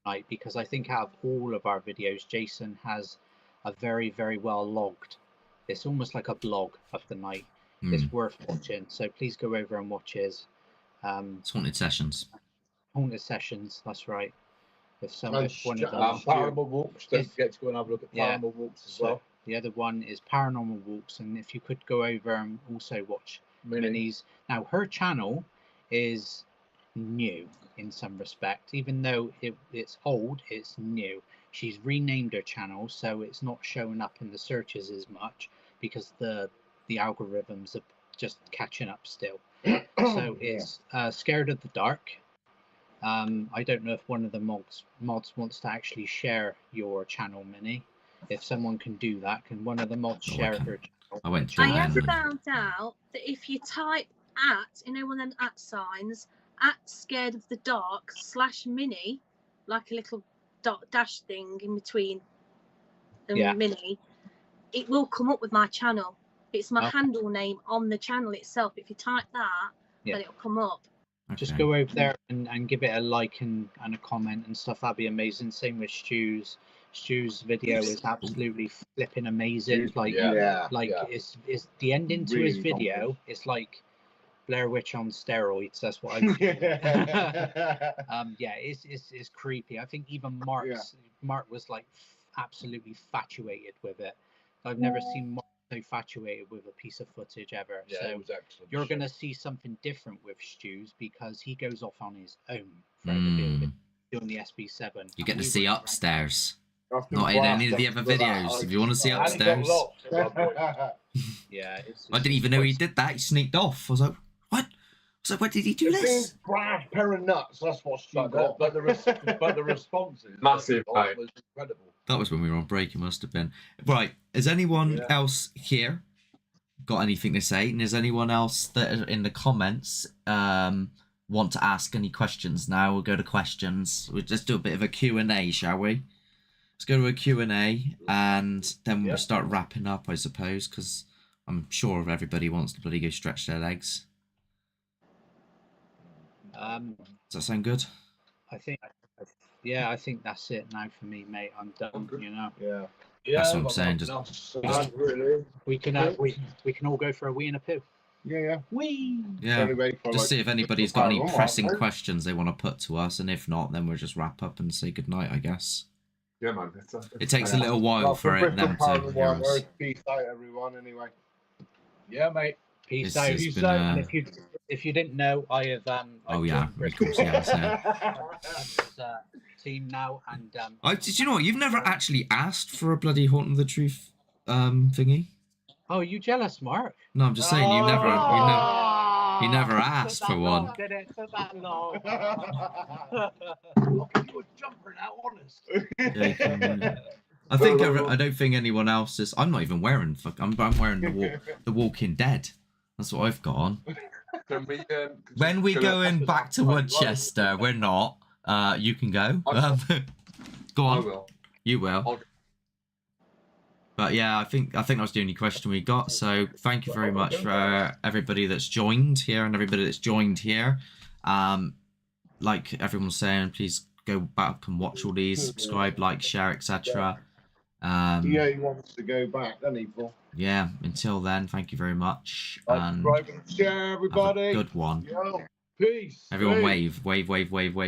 tonight, because I think out of all of our videos, Jason has a very, very well logged. It's almost like a blog of the night. It's worth watching, so please go over and watch his. It's Haunted Sessions. Haunted Sessions, that's right. If And one of them, Paranormal Walks. Don't forget to go and have a look at Paranormal Walks as well. The other one is Paranormal Walks, and if you could go over and also watch Minnie's. Now, her channel is new in some respect, even though it's old, it's new. She's renamed her channel, so it's not showing up in the searches as much because the algorithms are just catching up still. So it's Scared of the Dark. I don't know if one of the mods wants to actually share your channel, Minnie. If someone can do that, can one of the mods share her channel? I went through I have found out that if you type one of them @ signs, @Scared of the Dark /Minnie, like a little dash thing in between Minnie, it will come up with my channel. It's my handle name on the channel itself. If you type that, then it'll come up. Okay. Just go over there and give it a like and a comment and stuff. That'd be amazing. Same with Stu's. Stu's video is absolutely flipping amazing. It's the ending to his video. It's like Blair Witch on steroids. That's what I it's creepy. I think even Mark was like absolutely infatuated with it. I've never seen Mark so infatuated with a piece of footage ever. Yeah, so it was excellent. you're going to see something different with Stu's because he goes off on his own throughout the building doing the SB7. You get to see upstairs. Not in any of the other videos. If you want to see upstairs. Yeah, I didn't even know he did that. He sneaked off. I was like, what? I was like, why did he do this? Brad, pair of nuts. That's what Stu got. But the responses Massive, was incredible. That was when we were on break. It must have been. Right. Has anyone else here got anything to say? And is anyone else that are in the comments want to ask any questions now? We'll go to questions. We'll just do a bit of a Q&A, shall we? Let's go to a Q&A and then we'll start wrapping up, I suppose, because I'm sure everybody wants to bloody go stretch their legs. Does that sound good? I think that's it now for me, mate. I'm done. You know. Yeah. That's what I'm saying. We can all go for a wee and a poo. Yeah. Wee. Yeah. Just see if anybody's got any pressing questions they want to put to us, and if not, then we'll just wrap up and say goodnight, I guess. Yeah, man. It takes a little while for them to hear us. Peace out, everyone. Anyway. Yeah, mate. Peace out. And if you didn't know, I have of course, yeah. Team now, and did you know what? You've never actually asked for a bloody Haunting the Truth thingy. Oh, are you jealous, Mark? No, I'm just saying you never asked for one. Did it for that long? You were jumping out, honest. I don't think anyone else is. I'm not even wearing. I'm wearing the Walking Dead. That's what I've got on. When we going back to Woodchester, we're not. You can go. Go on. I will. You will. But yeah, I think that was the only question we got. So thank you very much for everybody that's joined here and everybody that's joined here. Like everyone's saying, please go back and watch all these. Subscribe, like, share, etc. Yeah, he wants to go back, doesn't he, Paul? Yeah. Until then, thank you very much. Subscribe and share, everybody. Have a good one. Yo. Peace. Everyone Hey. wave, wave, wave, wave, wave.